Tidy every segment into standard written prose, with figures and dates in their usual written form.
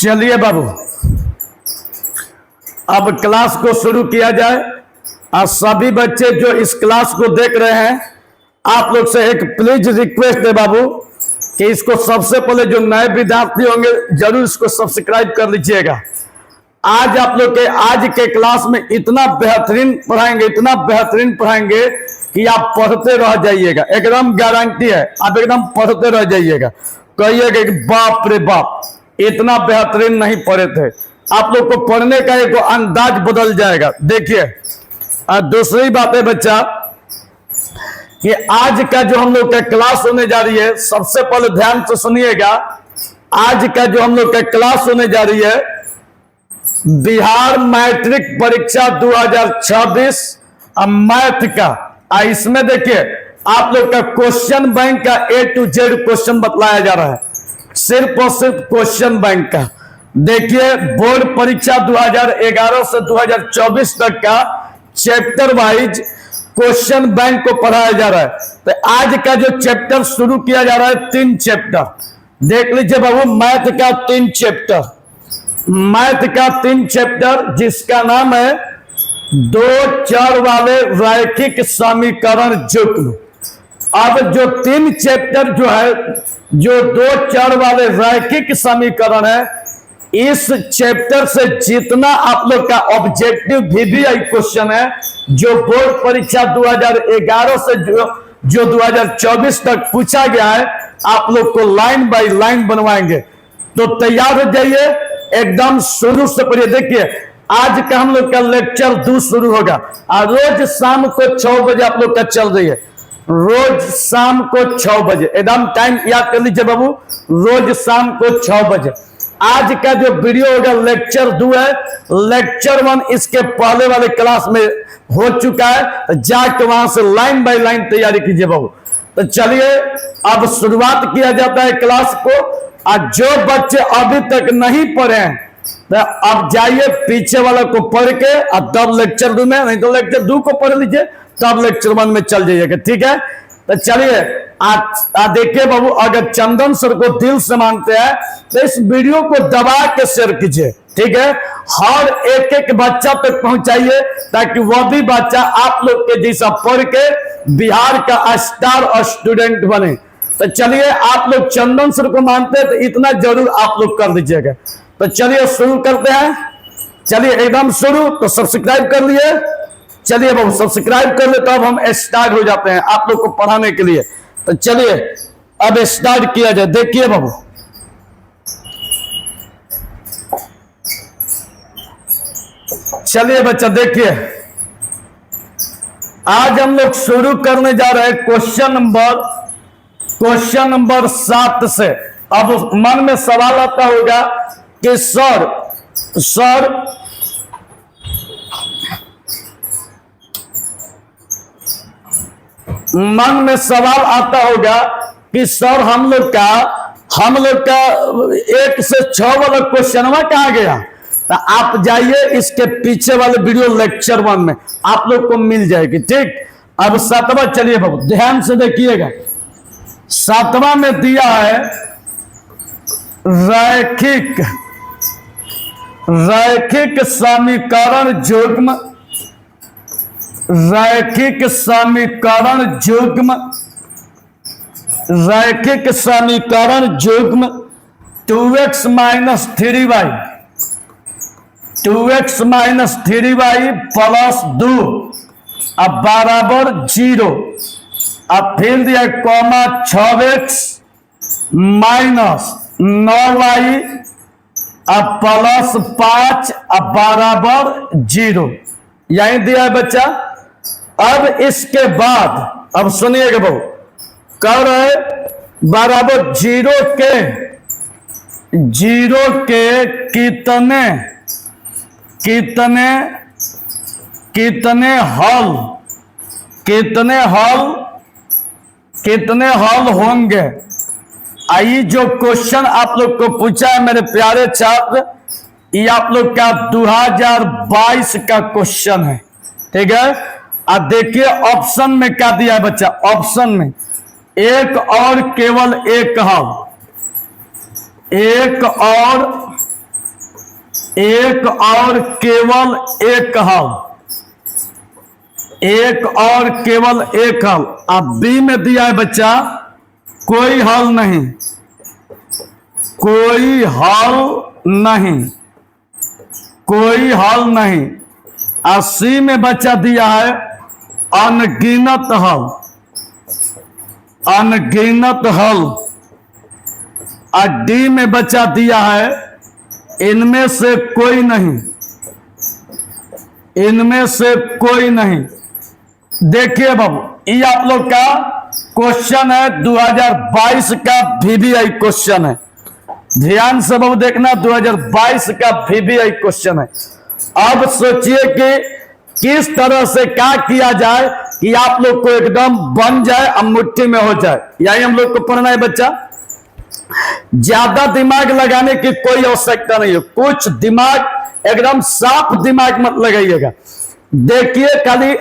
चलिए बाबू, अब क्लास को शुरू किया जाए। और सभी बच्चे जो इस क्लास को देख रहे हैं, आप लोग से एक प्लीज रिक्वेस्ट है बाबू कि इसको सबसे पहले जो नए विद्यार्थी होंगे जरूर इसको सब्सक्राइब कर लीजिएगा। आज आप लोग के आज के क्लास में इतना बेहतरीन पढ़ाएंगे, इतना बेहतरीन पढ़ाएंगे कि आप पढ़ते रह जाइएगा। एकदम गारंटी है, आप एकदम पढ़ते रह जाइएगा। कहिएगा कि बाप रे बाप, इतना बेहतरीन नहीं पढ़े थे। आप लोग को पढ़ने का एक अंदाज बदल जाएगा। देखिए, दूसरी बात है बच्चा कि आज का जो हम लोग का क्लास होने जा रही है, सबसे पहले ध्यान से सुनिएगा। आज का जो हम लोग का क्लास होने जा रही है बिहार मैट्रिक परीक्षा 2026 मैथ का। इसमें देखिए आप लोग का क्वेश्चन बैंक का A to Z क्वेश्चन बतलाया जा रहा है, सिर्फ और सिर्फ क्वेश्चन बैंक का। देखिए, बोर्ड परीक्षा 2011 से 2024 तक का चैप्टर वाइज क्वेश्चन बैंक को पढ़ाया जा रहा है। तो आज का जो चैप्टर शुरू किया जा रहा है, 3 चैप्टर देख लीजिए बाबू। मैथ का 3 चैप्टर, मैथ का 3 चैप्टर जिसका नाम है 2 चर वाले रैखिक समीकरण युग्म। अब जो 3 चैप्टर जो है, जो 2 चर वाले रैखिक समीकरण है, इस चैप्टर से जितना आप लोग का ऑब्जेक्टिव VBI क्वेश्चन है जो बोर्ड परीक्षा 2011 से जो 2024 तक पूछा गया है, आप लोग को लाइन बाय लाइन बनवाएंगे। तो तैयार हो जाइए, एकदम शुरू से पढ़िए। देखिए, आज का हम लोग का लेक्चर 2 शुरू होगा और रोज शाम को 6 बजे आप लोग का चल रही है। रोज शाम को 6 बजे, एकदम टाइम याद कर लीजिए बाबू, रोज शाम को 6 बजे। आज का जो वीडियो होगा लेक्चर 2 है। लेक्चर 1 इसके पहले वाले क्लास में हो चुका है, तो जाके वहां से लाइन बाय लाइन तैयारी कीजिए बाबू। तो चलिए अब शुरुआत किया जाता है क्लास को। और जो बच्चे अभी तक नहीं पढ़े हैं तो अब जाइए पीछे वाला को पढ़ के और तब लेक्चर 2 में, नहीं तो लेक्चर 2 को पढ़ लीजिए तब लेक्चर 1 में चल जाइएगा। ठीक है, तो चलिए देखिए बाबू, अगर चंदन सर को दिल से मानते हैं तो इस वीडियो को दबा के शेयर कीजिए। ठीक है, हर एक बच्चा तक पहुंचाइए ताकि वह भी बच्चा आप लोग के जैसा पढ़ के बिहार का स्टार स्टूडेंट बने। तो चलिए, आप लोग चंदन सर को मानते हैं तो इतना जरूर आप लोग कर दीजिएगा। तो चलिए शुरू करते हैं। चलिए एकदम शुरू। तो सब्सक्राइब कर लिए, चलिए बाबू सब्सक्राइब कर ले, तो अब हम स्टार्ट हो जाते हैं आप लोग को पढ़ाने के लिए। तो चलिए अब स्टार्ट किया जाए। देखिए बाबू, चलिए बच्चा देखिए, आज हम लोग शुरू करने जा रहे हैं क्वेश्चन नंबर 7 से। अब मन में सवाल आता होगा कि सर मन में सवाल आता होगा कि सर हम लोग का 1 से 6 वाला क्वेश्चन कहाँ गया? तो आप जाइए इसके पीछे वाले वीडियो लेक्चर 1 में आप लोग को मिल जाएगी। ठीक, अब 7वां चलिए बाबू ध्यान से देखिएगा। 7वां में दिया है रैखिक समीकरण युग्म, रैखिक समीकरण युग्म 2x - 3y, 2x - 3y + 2 अब बराबर 0। अब फिर दिया कॉमा 6x - 9y अब +5 अब बराबर 0। यही दिया है बच्चा। अब इसके बाद अब सुनिएगा बाबू, कह रहे बराबर 0 के कितने हल होंगे? आई जो क्वेश्चन आप लोग को पूछा है मेरे प्यारे छात्र, ये आप लोग का 2022 का क्वेश्चन है। ठीक है, अब देखिए ऑप्शन में क्या दिया है बच्चा। ऑप्शन में एक और केवल एक हल, एक और एक और केवल एक हल, एक और केवल एक हल। अब बी में दिया है बच्चा कोई हल नहीं, कोई हल नहीं, कोई हल नहीं। और सी में बच्चा दिया है अनगिनत हल, अनगिनत हल। और डी में बच्चा दिया है इनमें से कोई नहीं, इनमें से कोई नहीं। देखिए बाबू ये आप लोग का क्वेश्चन है 2022 का VBI क्वेश्चन है, ध्यान से बाबू देखना 2022 का VBI क्वेश्चन है। अब सोचिए कि किस तरह से क्या किया जाए कि आप लोग को एकदम बन जाए, अब मुट्ठी में हो जाए। यही हम लोग को पढ़ना है बच्चा। ज्यादा दिमाग लगाने की कोई आवश्यकता नहीं है, कुछ दिमाग एकदम साफ दिमाग मत लगाइएगा। देखिए खाली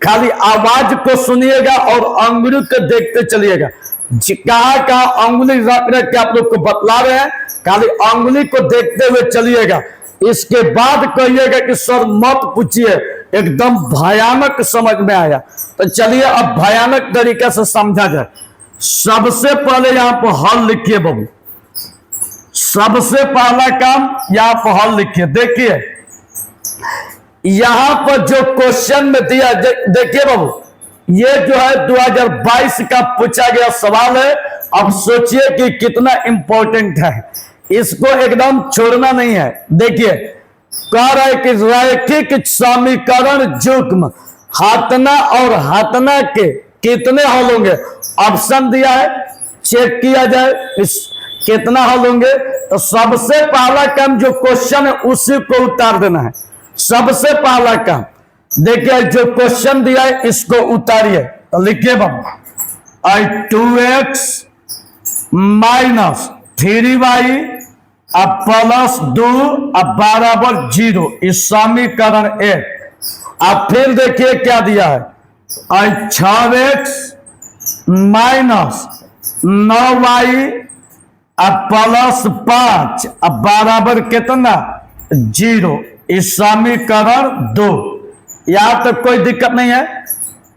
खाली आवाज को सुनिएगा और अंगुली को देखते चलिएगा। कहाँ कहाँ अंगुली रख रख के आप लोग को बतला रहे हैं, खाली अंगुली को देखते हुए चलिएगा। इसके बाद कहिएगा कि सर मत पूछिए, एकदम भयानक समझ में आया। तो चलिए अब भयानक तरीके से समझा जाए। सबसे पहले यहां पर हल लिखिए बाबू, सबसे पहला काम यहां पर हल लिखिए। देखिए यहां पर जो क्वेश्चन में दिया, देखिए बाबू ये जो है 2022 का पूछा गया सवाल है। अब सोचिए कि कितना इंपॉर्टेंट है, इसको एकदम छोड़ना नहीं है। देखिए कह रहा है कि रैखिक समीकरण युग्म हाथना और हाथना के कितने हल होंगे। ऑप्शन दिया है, चेक किया जाए इस कितना हल होंगे। तो सबसे पहला काम जो क्वेश्चन है उसी को उतार देना है, सबसे पहला काम। देखिए जो क्वेश्चन दिया है इसको उतारिए। तो लिखिए बाबू 2x माइनस 3y अब प्लस 2 अब बराबर 0 इस समीकरण 1। अब फिर देखिए क्या दिया है 6x माइनस 9y अब प्लस 5 अब बराबर कितना 0 इस समीकरण 2। यहां तक कोई दिक्कत नहीं है।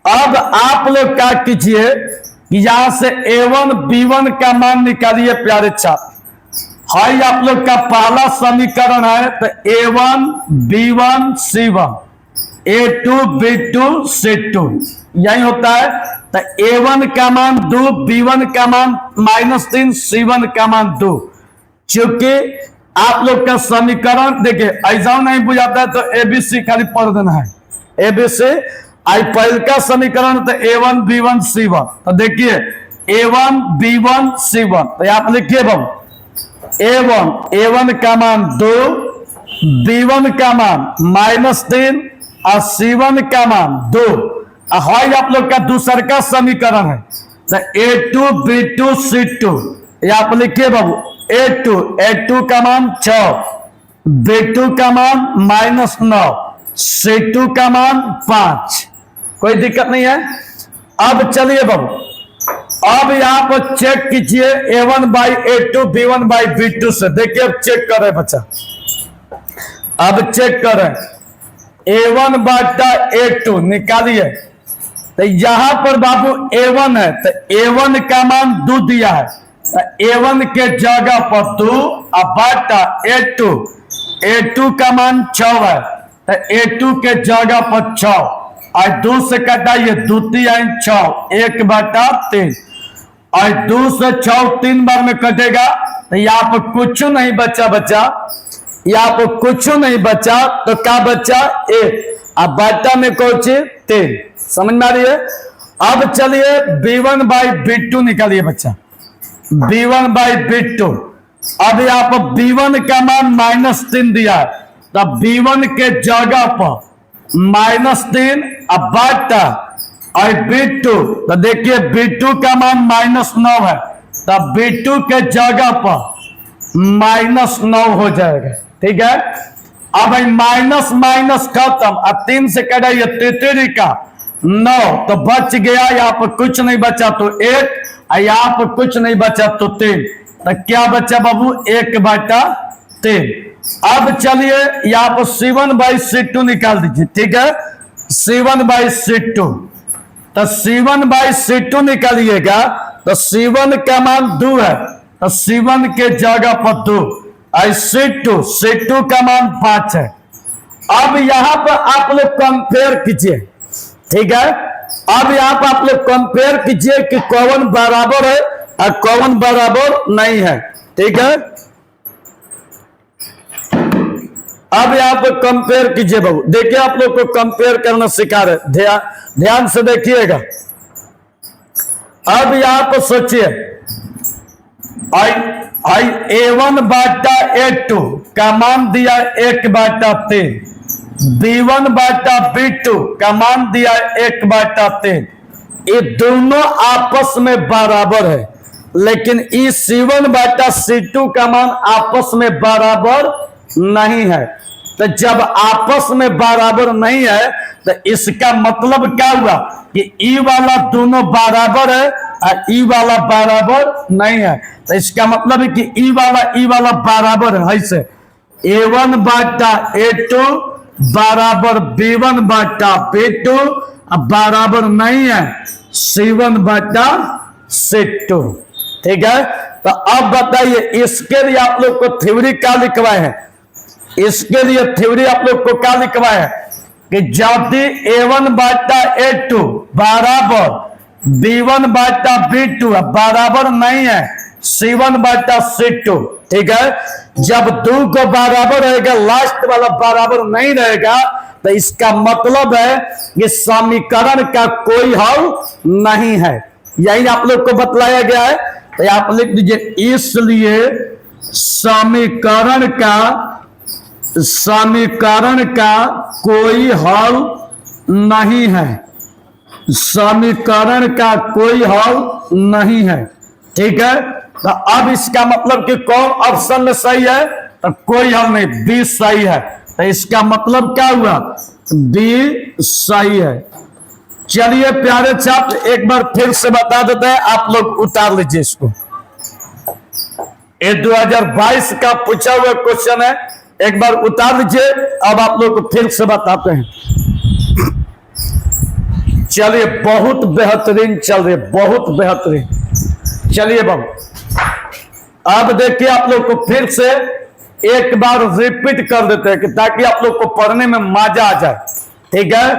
अब आप लोग क्या कीजिए कि यहां से a1 b1 का मान निकालिए प्यारे छात्र। हाई आप लोग का पहला समीकरण है तो a1 b1 c1 a2 b2 c2 यही होता है। तो a1 का मान 2, b1 का मान -3, c1 का मान 2। चूंकि आप लोग का समीकरण देखिए ऐसा नहीं बुझाता है तो ABC खाली पढ़ देना है। ABC आई पहल का समीकरण तो a1 b1 c1। तो देखिए a1 b1 c1। तो यहां पर लिखिए बाबू a1 का मान 2, b1 का मान -3 और c1 का मान 2। हाई आप लोग का दूसरा का समीकरण है तो a2 b2 c2। यहां पर लिखिए बाबू a2 का मान 6, b2 का मान -9, c2 का मान 5। कोई दिक्कत नहीं है। अब चलिए बाबू अब यहां पर चेक कीजिए a1 by a2 b1 by b2 से। देखिए अब चेक कर रहे बच्चा, अब चेक कर रहे a1 बाटा a2 निकालिए। तो यहां पर बाबू a1 है तो a1 का मान 2 दिया है तो a1 के जगह पर 2 अब बाटा a2 का मान 6 है तो a2 के जगह पर 6 और 2 से कटाइए 2 3 6 1 बाटा 3 और 2 से 6 3 बार में कटेगा तो यहाँ पर कुछ नहीं बचा, यहाँ पर कुछ नहीं बचा तो क्या बचा 1 अब बाटा में कौन सी 3। समझ में आ रही है। अब चलिए b1 बाई b2 निकालिए बच्चा, b1 बाई b2। अब यहाँ पर b1 का मान -3 दिया है तो b1 के जगह पर -3 अब बाटा और b2। तो देखिए b2 का मान -9 है तो b2 के जगह पर -9 हो जाएगा। ठीक है। अब माइनस माइनस खत्म, अब 3 से कटाइए 3 का 9 तो बच गया, यहाँ पर कुछ नहीं बचा तो 1 और यहाँ पर कुछ नहीं बचा तो 3। तो क्या बचा बाबू 1 बटा 3। अब चलिए यहाँ पर C1/C2 निकाल दीजिए, ठीक है। C1/C2, तो C1/C2 निकालिएगा तो C1 का मान 2 है, तो C1 के जगह पर 2, C2 का मान 5 है। अब यहां पर आप लोग कंपेयर कीजिए, ठीक है। अब यहां पर आप लोग कंपेयर कीजिए कि कौन बराबर है और कौन बराबर नहीं है, ठीक है। अब यहां पर कंपेयर कीजिए बाबू, देखिए आप लोग को कंपेयर करना सिखा रहे, ध्यान से देखिएगा। अब यहां पर सोचिए, A1/A2 का मान दिया 1/3, B1/B2 का मान दिया 1/3। ये दोनों आपस में बराबर है, लेकिन इस C1/C2 का मान आपस में बराबर नहीं है। तो जब आपस में बराबर नहीं है तो इसका मतलब क्या हुआ कि ई वाला दोनों बराबर है और ई वाला बराबर नहीं है। तो इसका मतलब है कि ई वाला बराबर है। ऐसे A1/A2 बराबर B1/B2 बराबर नहीं है C1/C2, ठीक है। तो अब बताइए इसके लिए आप लोग को थ्योरी क्या लिखवाए हैं, इसके लिए थ्योरी आप लोग को क्या लिखवाए है कि यदि A1/A2 बराबर B1/B2 बराबर नहीं है C1/C2, ठीक है। जब 2 को बराबर रहेगा, लास्ट वाला बराबर नहीं रहेगा, तो इसका मतलब है कि समीकरण का कोई हल नहीं है। यही आप लोग को बतलाया गया है। तो आप लिख दीजिए, इसलिए समीकरण का कोई हल नहीं है, समीकरण का कोई हल नहीं है, ठीक है। तो अब इसका मतलब कि कौन ऑप्शन में सही है, तो कोई हल नहीं, बी सही है। तो इसका मतलब क्या हुआ, बी सही है। चलिए प्यारे छात्र, एक बार फिर से बता देते हैं, आप लोग उतार लीजिए इसको। ये 2022 का पूछा हुआ क्वेश्चन है, एक बार उतार लीजिए। अब आप लोग को फिर से बताते हैं। चलिए, बहुत बेहतरीन चल रही है, बहुत बेहतरीन। चलिए बाबू, अब देखिए आप लोग को फिर से एक बार रिपीट कर देते हैं कि ताकि आप लोग को पढ़ने में मजा आ जाए, ठीक है।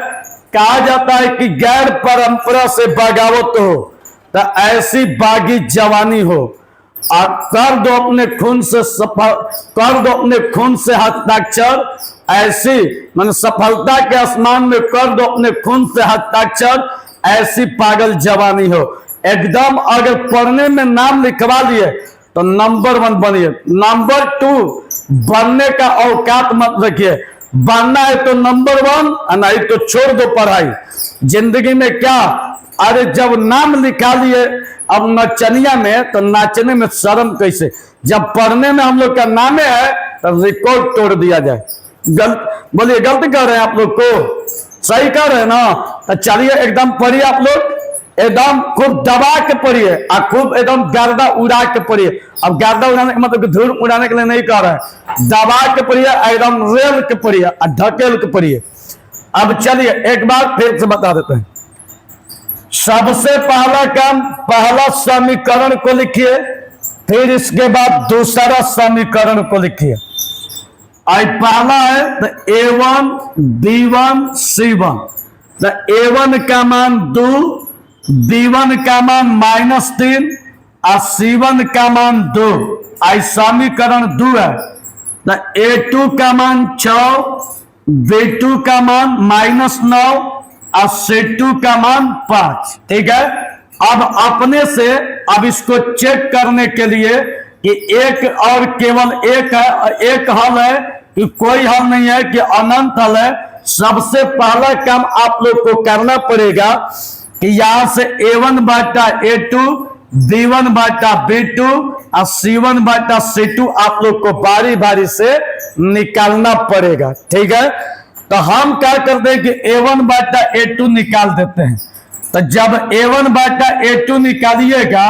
कहा जाता है कि गैर परंपरा से बगावत हो तो ऐसी बागी जवानी हो, और कर दो अपने खून से कर दो अपने खून से हस्ताक्षर, ऐसी मान सफलता के आसमान में कर दो अपने खून से हस्ताक्षर, ऐसी पागल जवानी हो। एकदम अगर पढ़ने में नाम लिखवा लिए तो नंबर 1 बनिए। नंबर 2 बनने का औकात मत रखिए, बनना है तो नंबर 1, नहीं तो छोड़ दो पढ़ाई। जिंदगी में क्या, अरे जब नाम लिखा लिए अब नचनिया में, तो नाचने में शर्म कैसे। जब पढ़ने में हम लोग का नामे है तो रिकॉर्ड तोड़ दिया जाए। बोलिए गलती कर रहे हैं आप लोग को, सही कर रहे हैं ना। तो चलिए एकदम पढ़िए आप लोग, एकदम खूब दबा के पढ़िए और खूब एकदम गर्दा उड़ा के पढ़िए। अब गर्दा उड़ाने का मतलब धूल उड़ाने के लिए नहीं कर रहे हैं, दबा के पढ़िए, एकदम रेल के पढ़िए और ढकेल के पढ़िए। अब चलिए एक बार फिर से बता देते हैं। सबसे पहला काम, पहला समीकरण को लिखिए, फिर इसके बाद दूसरा समीकरण को लिखिए। पहला है तो A1 B1 C1, तो A1 का मान 2, B1 का मान -3 और C1 का मान 2। समीकरण 2 है। तो A2 का मान 6, B2 का मान -9 और C2 का मान 5, ठीक है। अब अपने से अब इसको चेक करने के लिए कि एक और केवल एक है, एक हल है कि कोई हल नहीं है कि अनंत हल है। सबसे पहला काम आप लोग को करना पड़ेगा कि यहां से A1/A2, B1/B2 और C1/C2 आप लोग को बारी बारी से निकालना पड़ेगा, ठीक है। तो हम क्या करते हैं कि A1/A2 निकाल देते हैं। तो जब A1/A2 निकालिएगा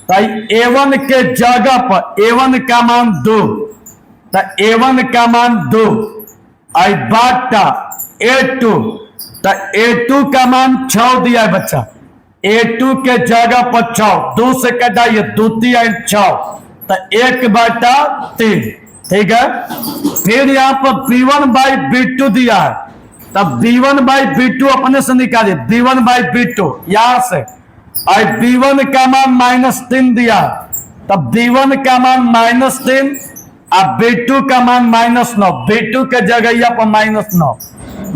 तो A1 के जगह पर A1 का मान 2, तो A1 का मान 2 आई बाटा A2, तो A2 का मान 6 दिया है बच्चा। A2 के जगह पर 6, 2 से कटाइए, 2 3 6, तो 1/3, ठीक है। फिर यहाँ पर B1 बाई B2 दिया है, तब B1 बाई B2 अपने से निकालिए, B1 बाई B2 यहां से, और B1 का मान -3 दिया, तब B1 का मान -3 और B2 का मान -9, B2 के जगह यहाँ पर -9,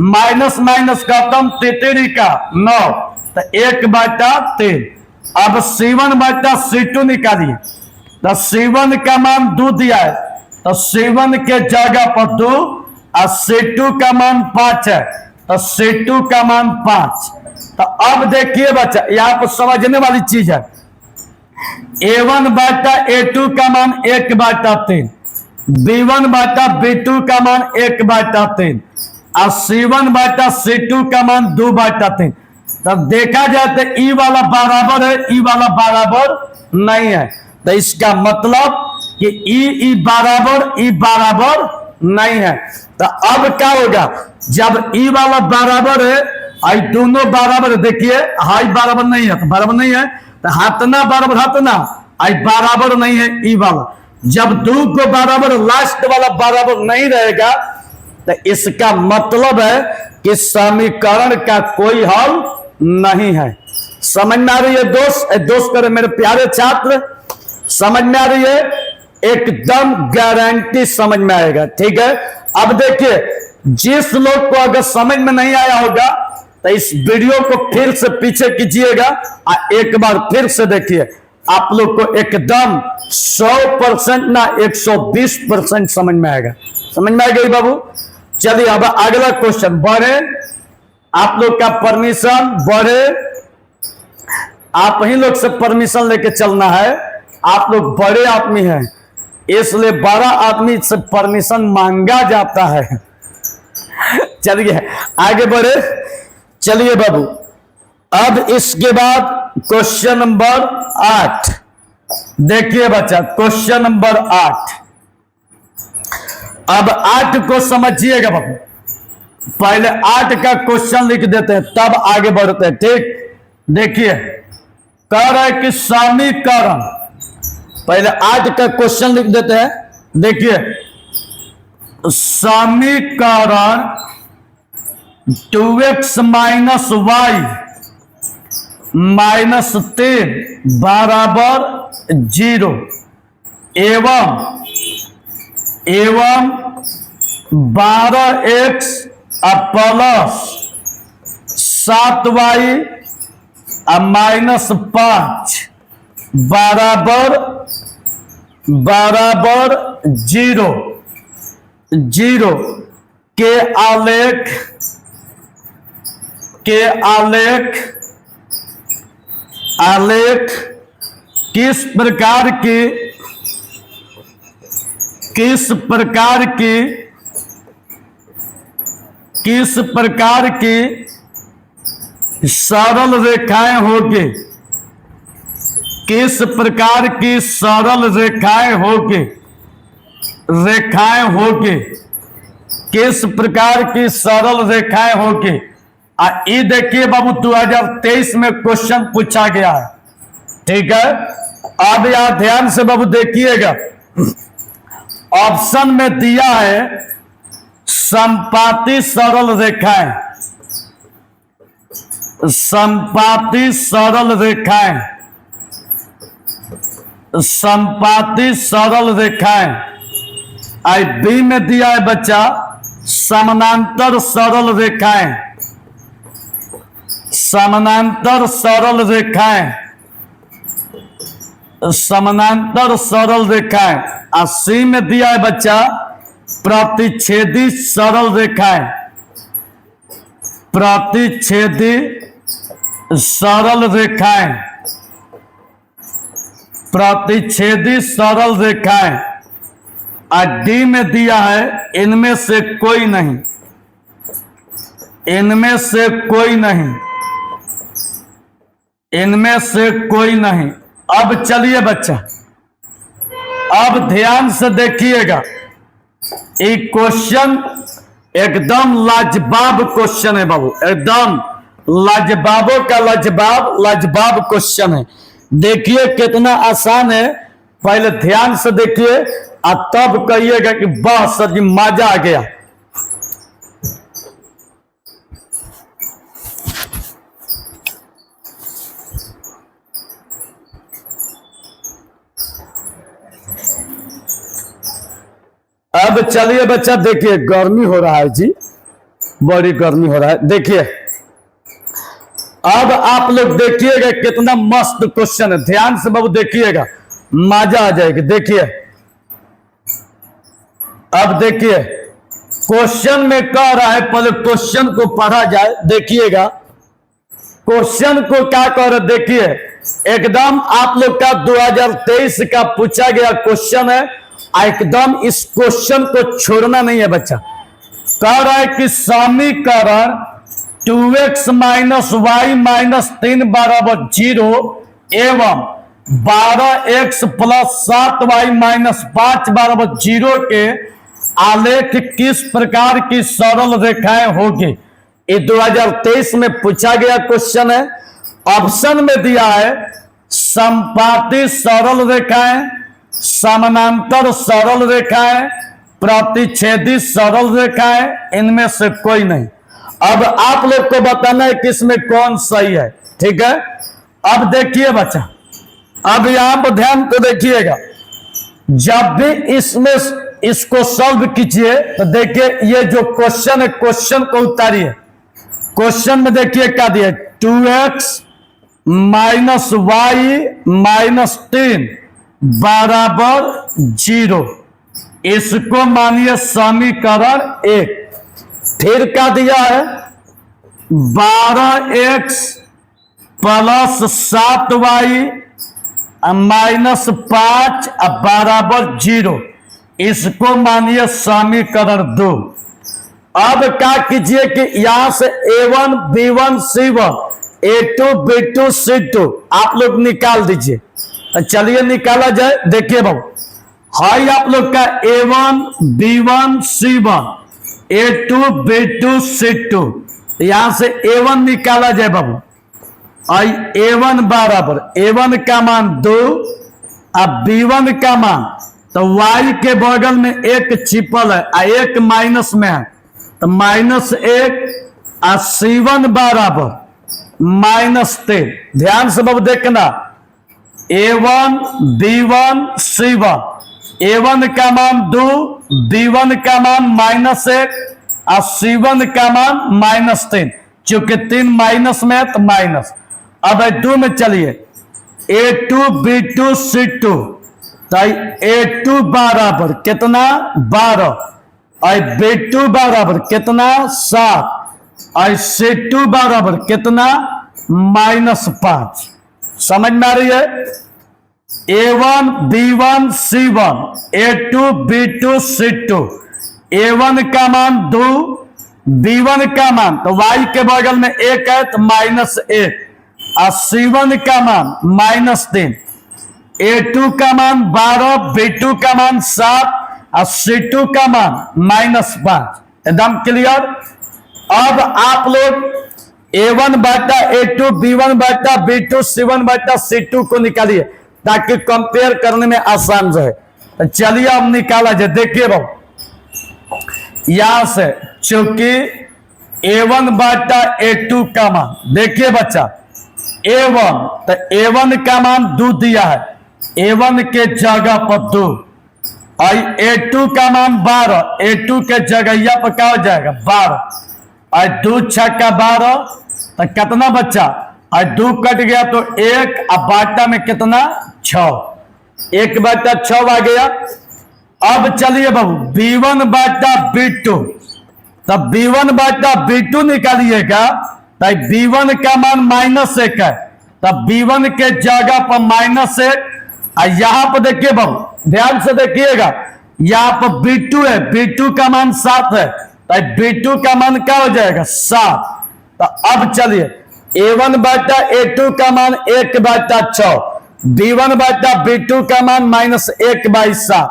माइनस माइनस खत्म, तितरी का 9, तो 1/3। अब C1/C2 निकालिए, तो C1 का मान 2 दिया है, तो C1 के जगह पर 2 और C2 का मान 5 है, तो C2 का मान 5। तो अब देखिए बच्चा, यहां पर समझने वाली चीज है, A1/A2 का मान 1/3, B1/B2 का मान 1/3 और C1/C2 का मान 2/3। तब देखा जाए तो ई वाला बराबर है, ई वाला बराबर नहीं है, तो इसका मतलब कि ई बराबर नहीं है। तो अब क्या होगा, जब ई वाला बराबर है, आई दोनों बराबर है, देखिए हाई बराबर नहीं है, तो बराबर नहीं है, तो हाथना बराबर हाथना, आई बराबर नहीं है ई वाला। जब 2 को बराबर, लास्ट वाला बराबर नहीं रहेगा, तो इसका मतलब है कि समीकरण का कोई हल नहीं है। समझ में आ रही है दोस्त? दोस्त करे मेरे प्यारे छात्र, समझ में आ रही है? एकदम गारंटी समझ में आएगा, ठीक है। अब देखिए, जिस लोग को अगर समझ में नहीं आया होगा तो इस वीडियो को फिर से पीछे कीजिएगा और एक बार फिर से देखिए, आप लोग को एकदम 100% ना 120% समझ में आएगा। समझ में आएगा बाबू? चलिए अब अगला क्वेश्चन बढ़े, आप लोग का परमिशन बढ़े, आप ही लोग से परमिशन लेके चलना है। आप लोग बड़े आदमी हैं, इसलिए बड़ा आदमी से परमिशन मांगा जाता है। चलिए आगे बढ़े, चलिए बाबू। अब इसके बाद क्वेश्चन नंबर 8 देखिए बच्चा, क्वेश्चन नंबर 8। अब 8 को समझिएगा बाबू, पहले 8 का क्वेश्चन लिख देते हैं तब आगे बढ़ते हैं, ठीक। देखिए कह रहा है कि समीकरण, पहले 8 का क्वेश्चन लिख देते हैं। देखिए समीकरण 2x - y - 3 बराबर 0 एवं 12x प्लस 7y -5 बराबर 0 के आलेख किस प्रकार की सरल रेखाएं होगी, किस प्रकार की सरल रेखाएं होगी, किस प्रकार की सरल रेखाएं होगी। ये देखिए बाबू 2023 में क्वेश्चन पूछा गया है, ठीक है। अब यहां ध्यान से बाबू देखिएगा, ऑप्शन में दिया है समपाती सरल रेखाएं, समपाती सरल रेखाएं। आई बी में दिया है बच्चा समानांतर सरल रेखाएं, समानांतर सरल रेखाएं। और सी में दिया है बच्चा प्रतिच्छेदी सरल रेखाएं, प्रतिच्छेदी सरल रेखाएं। और डी में दिया है इनमें से कोई नहीं, इनमें से कोई नहीं। अब चलिए बच्चा, अब ध्यान से देखिएगा, ये क्वेश्चन एकदम लाजवाब क्वेश्चन है बाबू, एकदम लाजवाबों का लाजवाब क्वेश्चन है। देखिए कितना आसान है, पहले ध्यान से देखिए और तब कहिएगा कि वाह सर जी मजा आ गया। अब चलिए बच्चा देखिए, गर्मी हो रहा है जी, बड़ी गर्मी हो रहा है। देखिए अब आप लोग देखिएगा कितना मस्त क्वेश्चन है, ध्यान से बाबू देखिएगा, मजा आ जाएगी। देखिए अब देखिए क्वेश्चन में कह रहा है, पहले क्वेश्चन को पढ़ा जाए। देखिएगा क्वेश्चन को क्या कह रहा है, देखिए एकदम आप लोग का 2023 का पूछा गया क्वेश्चन है, एकदम इस क्वेश्चन को छोड़ना नहीं है बच्चा। कह रहा है कि समीकरण 2x माइनस वाई माइनस 3 बराबर 0 एवं 12x प्लस 7y माइनस 5 बराबर 0 के आलेख किस प्रकार की सरल रेखाएं होगी। ये 2023 में पूछा गया क्वेश्चन है। ऑप्शन में दिया है समपाती सरल रेखाएं, समानांतर सरल रेखाएं, प्रतिच्छेदी सरल रेखाएं, इनमें से कोई नहीं। अब आप लोग को बताना है किसमें कौन सही है, ठीक है। अब देखिए बच्चा, अब यहां पर ध्यान तो देखिएगा, जब भी इसमें इसको सॉल्व कीजिए तो देखिए ये जो क्वेश्चन है, क्वेश्चन को उतारिए। क्वेश्चन में देखिए क्या दिया, 2x माइनस वाई माइनस 3 बराबर 0, इसको मानिए समीकरण 1। फिर क्या दिया है, 12x प्लस 7y माइनस 5 बराबर 0, इसको मानिए समीकरण 2। अब क्या कीजिए कि यहां से a1 b1 c1 a2 b2 c2 आप लोग निकाल दीजिए। चलिए निकाला जाए। देखिए बाबू, हाई आप लोग का a1 b1 c1 a2 b2 c2, यहां से a1 निकाला जाए बाबू। आई a1 बराबर a1 का मान 2 अब b1 का मान, तो y के बगल में एक छिपल है, एक माइनस में है तो -1 और c1 बराबर -3। ध्यान से बाबू देखना, a1 b1 c1, a1 का मान 2, b1 का मान -1 और c1 का मान -3, चूंकि 3 माइनस में है तो माइनस। अब 2 में चलिए, a2 b2 c2, तो a2 बराबर कितना 12 और b2 बराबर कितना 7 और c2 बराबर कितना -5। समझ में आ रही है। a1 b1 c1 a2 b2 c2, a1 का मान 2, b1 का मान तो y के बगल में 1 है तो -1 और c1 का मान -3, a2 का मान 12, b2 का मान 7 और c2 का मान -5। एकदम क्लियर। अब आप लोग a1 बटा a2 b1 बटा b2 c1 बटा c2 को निकालिए ताकि कंपेयर करने में आसान रहे। तो चलिए अब निकाला जाए। देखिए बाबू, यहां से चूंकि a1 बटा a2 का मान, देखिए बच्चा a1 तो a1 का मान 2 दिया है, a1 के जगह पर 2 और a2 का मान 12, a2 के जगह पर क्या हो जाएगा 12 और 2 छक्का 12 तो कितना बच्चा, और 2 कट गया तो 1 और बाटा में कितना 6, 1 बटा 6 आ गया। अब चलिए बाबू b1 बटा b2, तब b1 बटा b2 निकालिएगा तो b1 का मान -1 है, तब b1 के जगह पर -1 और यहां पर देखिए बाबू ध्यान से देखिएगा, यहां पर b2 है, b2 का मान 7 है तो b2 का मान क्या हो जाएगा 7। तो अब चलिए a1 बटा a2 का मान 1/6, b1 बटा b2 का मान -1/7।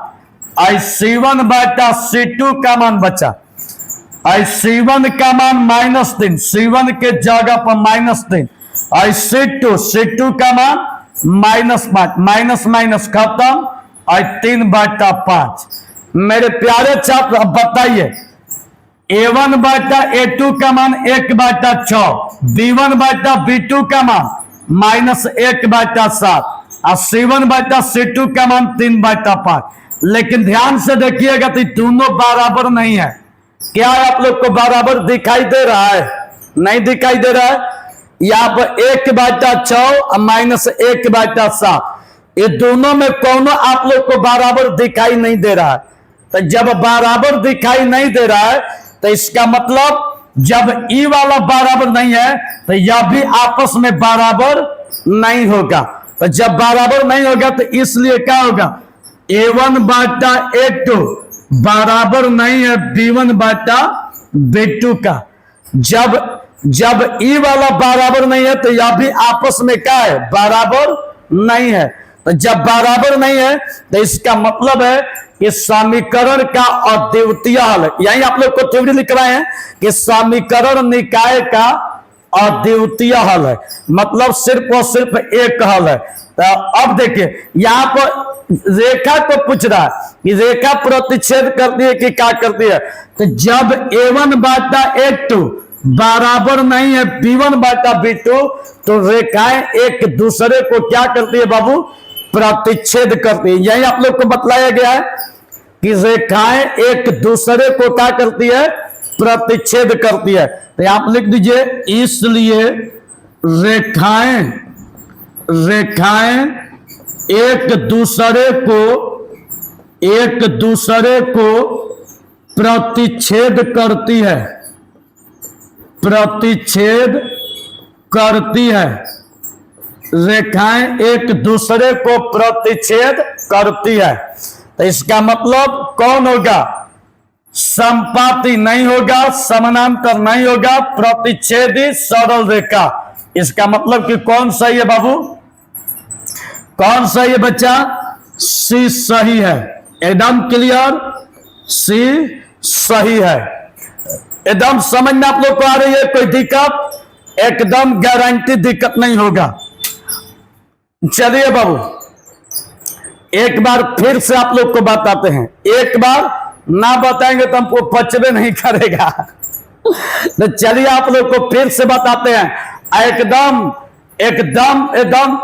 आई C1 बटा C2 का मान बचा, आई C1 का मान -3, C1 के जगह पर -3, आई C2 का मान -5, माइनस माइनस खत्म, और 3/5। मेरे प्यारे छात्र अब बताइए, A1 बटा A2 का मान 1/6, B1 बटा B2 का मान -1/7, और C1 बटा C2 का मान 3/5। लेकिन ध्यान से देखिएगा तो दोनों बराबर नहीं है। क्या आप लोग को बराबर दिखाई दे रहा है? नहीं दिखाई दे रहा है। यहाँ पर 1/6 और -1/7, ये दोनों में कौन आप लोग को बराबर दिखाई नहीं दे रहा है। तो जब बराबर दिखाई नहीं दे रहा है तो इसका मतलब जब ई वाला बराबर नहीं है तो यह भी आपस में बराबर नहीं होगा। तो जब बराबर नहीं होगा तो इसलिए क्या होगा, A1 बटा A2 बराबर नहीं है B1 बटा B2 का। जब ई वाला बराबर नहीं है तो यह भी आपस में क्या है, बराबर नहीं है। तो जब बराबर नहीं है तो इसका मतलब है कि समीकरण का अद्वितीय हल है। यही आप लोग को थ्योरी लिख रहे हैं कि समीकरण निकाय का अद्वितीय हल है, मतलब सिर्फ और सिर्फ एक हल है। तो अब देखिए यहां पर रेखा को पूछ रहा है कि रेखा प्रतिच्छेद करती है कि क्या करती है। तो जब A1 बटा A2 बराबर नहीं है B1 बटा B2 तो रेखाएं एक दूसरे को क्या करती है बाबू, प्रतिच्छेद करती है। यही आप लोग को बतलाया गया है कि रेखाएं एक दूसरे को क्या करती है, प्रतिच्छेद करती है। तो आप लिख दीजिए, इसलिए रेखाएं एक दूसरे को प्रतिच्छेद करती है, रेखाएं एक दूसरे को प्रतिच्छेद करती है। तो इसका मतलब कौन होगा, संपाती नहीं होगा, समानांतर नहीं होगा, प्रतिच्छेदी सरल रेखा। इसका मतलब कि कौन सही है बाबू, कौन सही है बच्चा, सी सही है। एकदम क्लियर, सी सही है। एकदम समझ में आप लोग को आ रही है, कोई दिक्कत, एकदम गारंटी दिक्कत नहीं होगा। चलिए बाबू एक बार फिर से आप लोग को बताते हैं, एक बार ना बताएंगे तो हमको पचबे नहीं करेगा। तो चलिए आप लोग को फिर से बताते हैं। एकदम एकदम एकदम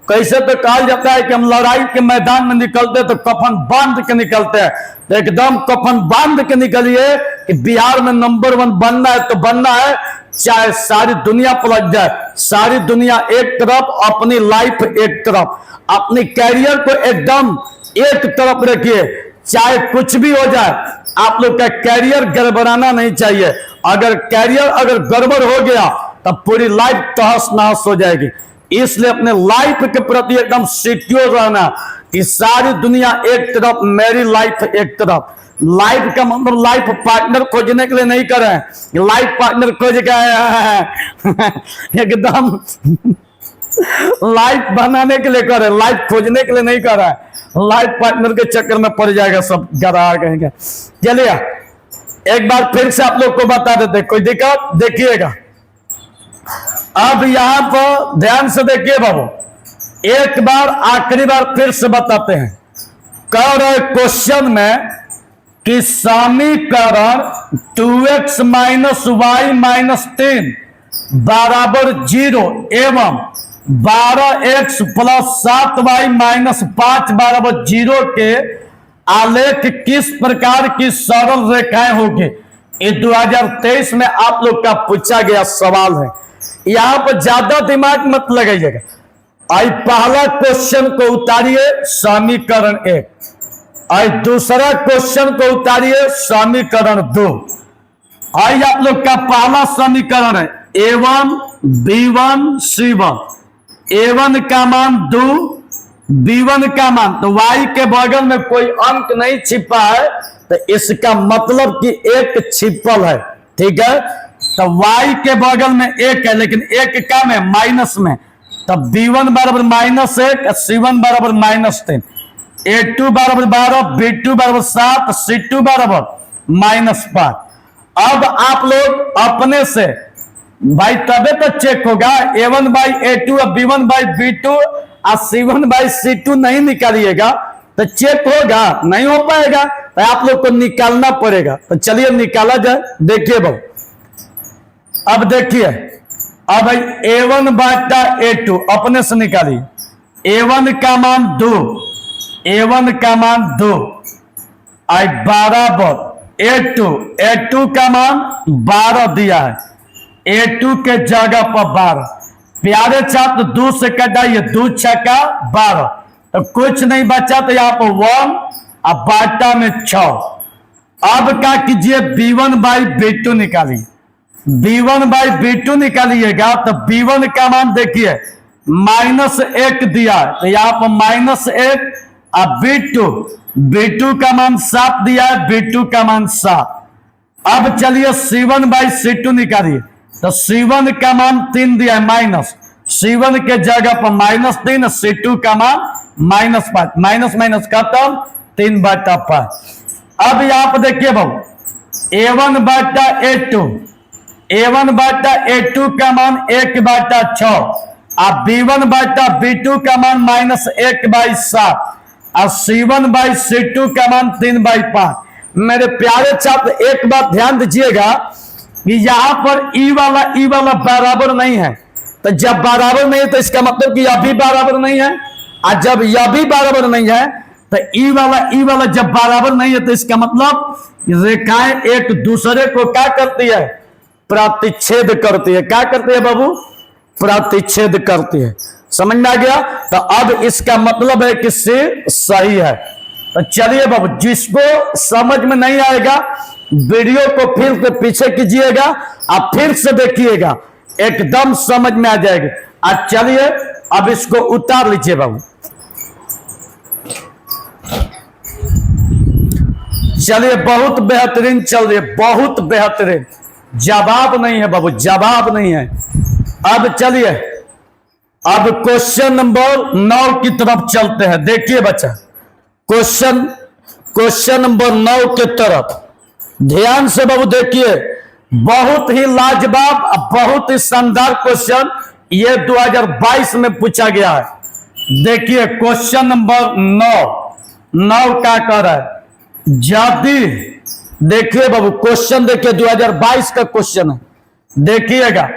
कैसे तो कहा जाता है कि हम लड़ाई के मैदान में निकलते तो कफन बांध के निकलते हैं। तो एकदम कफन बांध के निकलिए कि बिहार में नंबर 1 बनना है तो बनना है, चाहे सारी दुनिया पलट जाए, सारी दुनिया एक तरफ, अपनी लाइफ एक तरफ, अपनी कैरियर को एकदम एक तरफ रखिए। चाहे कुछ भी हो जाए, आप लोग का कैरियर गड़बड़ाना नहीं चाहिए। अगर कैरियर अगर गड़बड़ हो गया तब पूरी लाइफ तहस नहस हो जाएगी। इसलिए अपने लाइफ के प्रति एकदम सिक्योर रहना कि सारी दुनिया एक तरफ, मेरी लाइफ एक तरफ। लाइफ का मतलब लाइफ पार्टनर खोजने के लिए नहीं कर रहे हैं, लाइफ पार्टनर खोज के एकदम लाइफ बनाने के लिए कर रहे हैं, लाइफ खोजने के लिए नहीं कर रहा है। लाइफ पार्टनर के चक्कर में पड़ जाएगा सब, गड़ा कहेंगे। चलिए एक बार फिर से आप लोग को बता देते, कोई दिक्कत, देखिएगा। अब यहां पर ध्यान से देखिए बाबू, एक बार आखिरी बार फिर से बताते हैं। कह रहे क्वेश्चन में कि समीकरण 2x - y - 3 बराबर 0 एवं 12x + 7y - 5 बराबर 0 के आलेख किस प्रकार की सरल रेखाएं होगी, ये 2023 में आप लोग का पूछा गया सवाल है। यहां पर ज्यादा दिमाग मत लगाइएगा। आई पहला क्वेश्चन को उतारिए, समीकरण 1, आई दूसरा क्वेश्चन को उतारिए, समीकरण 2। आई आप लोग का पहला समीकरण है A1 B1 C1, A1 का मान 2, B1 का मान, तो y के बगल में कोई अंक नहीं छिपा है तो इसका मतलब कि एक छिपल है, ठीक है। तो y के बगल में 1 है लेकिन 1 क्या में, माइनस में, तब B1 बराबर -1, C1 बराबर -3। A2 बराबर 12, B2 बराबर 7, C2 बराबर -5। अब आप लोग अपने से भाई तबे तो चेक होगा, A1/A2 और B1/B2 और C1/C2 नहीं निकालिएगा तो चेक होगा, नहीं हो पाएगा, तो आप लोग को निकालना पड़ेगा। तो चलिए निकाला जाए। देखिए बाबू, अब देखिए, अब भाई A1/A2 अपने से निकालिए। A1 का मान 2, A1 का मान 2 बराबर A2 का मान 12 दिया है, A2 के जगह पर 12। प्यारे छात्र 2 से कटाइए, 2 छक्का 12, तो कुछ नहीं बचा, तो यहाँ पर 1 और बाटा में 6। अब क्या कीजिए, B1/B2 निकालिए। B1/B2 निकालिएगा तो B1 का मान देखिए -1 दिया है, तो यहाँ पर -1 और B2 का मान 7 दिया है, B2 का मान 7। अब चलिए C1/C2 निकालिए, तो C1 का मान 3 दिया है माइनस, C1 के जगह पर -3, C2 का मान -5, माइनस माइनस खत्म, 3/5। अब यहां पर देखिए भाऊ, A1/A2 का मान 1/6 और B1/B2 का मान -1/7 और C1/C2 का मान 3/5। मेरे प्यारे छात्र एक बात ध्यान दीजिएगा कि यहां पर ई वाला बराबर नहीं है, तो जब बराबर नहीं है तो इसका मतलब कि यह भी बराबर नहीं है, और जब यह भी बराबर नहीं है तो ई वाला जब बराबर नहीं है तो इसका मतलब रेखाएं एक दूसरे को क्या करती है, प्रतिच्छेद करती है। क्या करती है बाबू, प्रतिच्छेद करती है। समझ में आ गया? तो अब इसका मतलब है कि C सही है। तो चलिए बाबू, जिसको समझ में नहीं आएगा वीडियो को फिर से पीछे कीजिएगा, आप फिर से देखिएगा, एकदम समझ में आ जाएगी। आज चलिए अब इसको उतार लीजिए बाबू। चलिए, बहुत बेहतरीन चल रही है, बहुत बेहतरीन। जवाब नहीं है बाबू, जवाब नहीं है। अब चलिए, अब क्वेश्चन नंबर 9 की तरफ चलते हैं। देखिए बच्चा, क्वेश्चन नंबर 9 के तरफ ध्यान से बाबू देखिए। बहुत ही लाजवाब, बहुत ही शानदार क्वेश्चन ये 2022 में पूछा गया है। देखिए क्वेश्चन नंबर 9 क्या कर रहा है, यदि, देखिए बाबू क्वेश्चन देखिए 2022 का क्वेश्चन है, देखिएगा।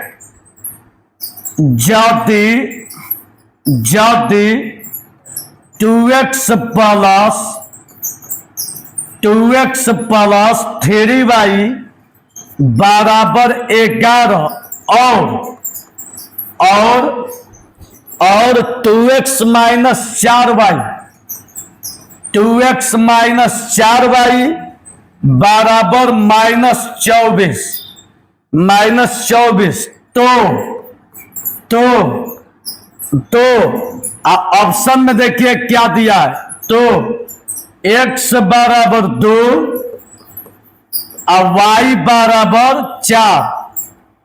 यदि 2x प्लस 3y बराबर 11 और 2x माइनस 4y बराबर -24, तो ऑप्शन में देखिए क्या दिया है, तो x बराबर 2 और y बराबर 4,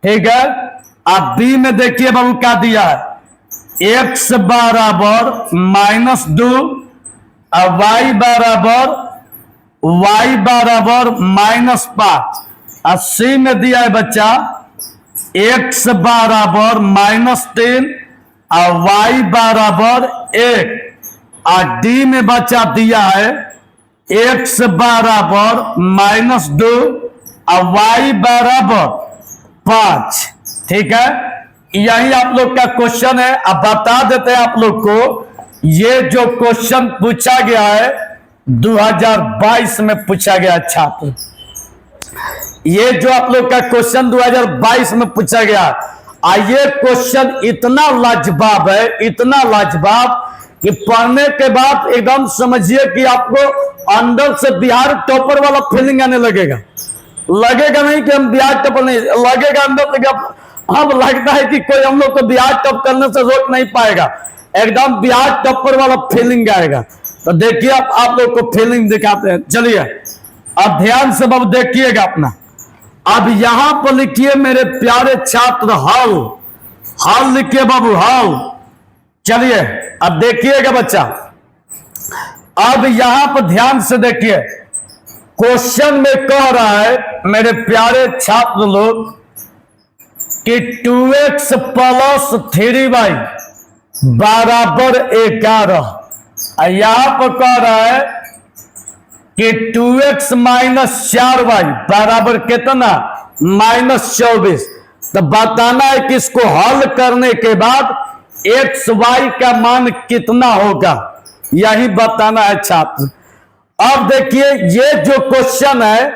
ठीक है। अब बी में देखिए बाबू क्या दिया है, x बराबर -2 और y बराबर -5। और सी में दिया है बच्चा x बराबर -3 और y बराबर 1। और डी में बच्चा दिया है x बराबर -2 और y बराबर 5, ठीक है। यही आप लोग का क्वेश्चन है। अब बता देते हैं आप लोग को, ये जो क्वेश्चन पूछा गया है 2022 में पूछा गया छात्र, ये जो आप लोग का क्वेश्चन 2022 में पूछा गया, ये क्वेश्चन इतना लाजवाब है, इतना लाजवाब कि पढ़ने के बाद एकदम समझिए कि आपको अंदर से बिहार टॉपर वाला फीलिंग आने लगेगा। नहीं कि हम बिहार टॉपर नहीं, लगेगा अंदर से अब लगता है कि कोई हम लोग को बिहार टॉप करने से रोक नहीं पाएगा, एकदम बिहार टॉपर वाला फीलिंग आएगा। तो देखिए आप लोग को फीलिंग दिखाते हैं। चलिए अब ध्यान से बाबू देखिएगा अपना। अब यहां पर लिखिए मेरे प्यारे छात्र, हल लिखिए बाबू, हल। चलिए अब देखिएगा बच्चा, अब यहां पर ध्यान से देखिए, क्वेश्चन में कह रहा है मेरे प्यारे छात्र लोग कि 2x प्लस 3y बराबर 11। यहां पर कह रहा है कि 2x माइनस 4y बराबर कितना, -24। तो बताना है कि इसको हल करने के बाद x y का मान कितना होगा, यही बताना है छात्र। अब देखिए, ये जो क्वेश्चन है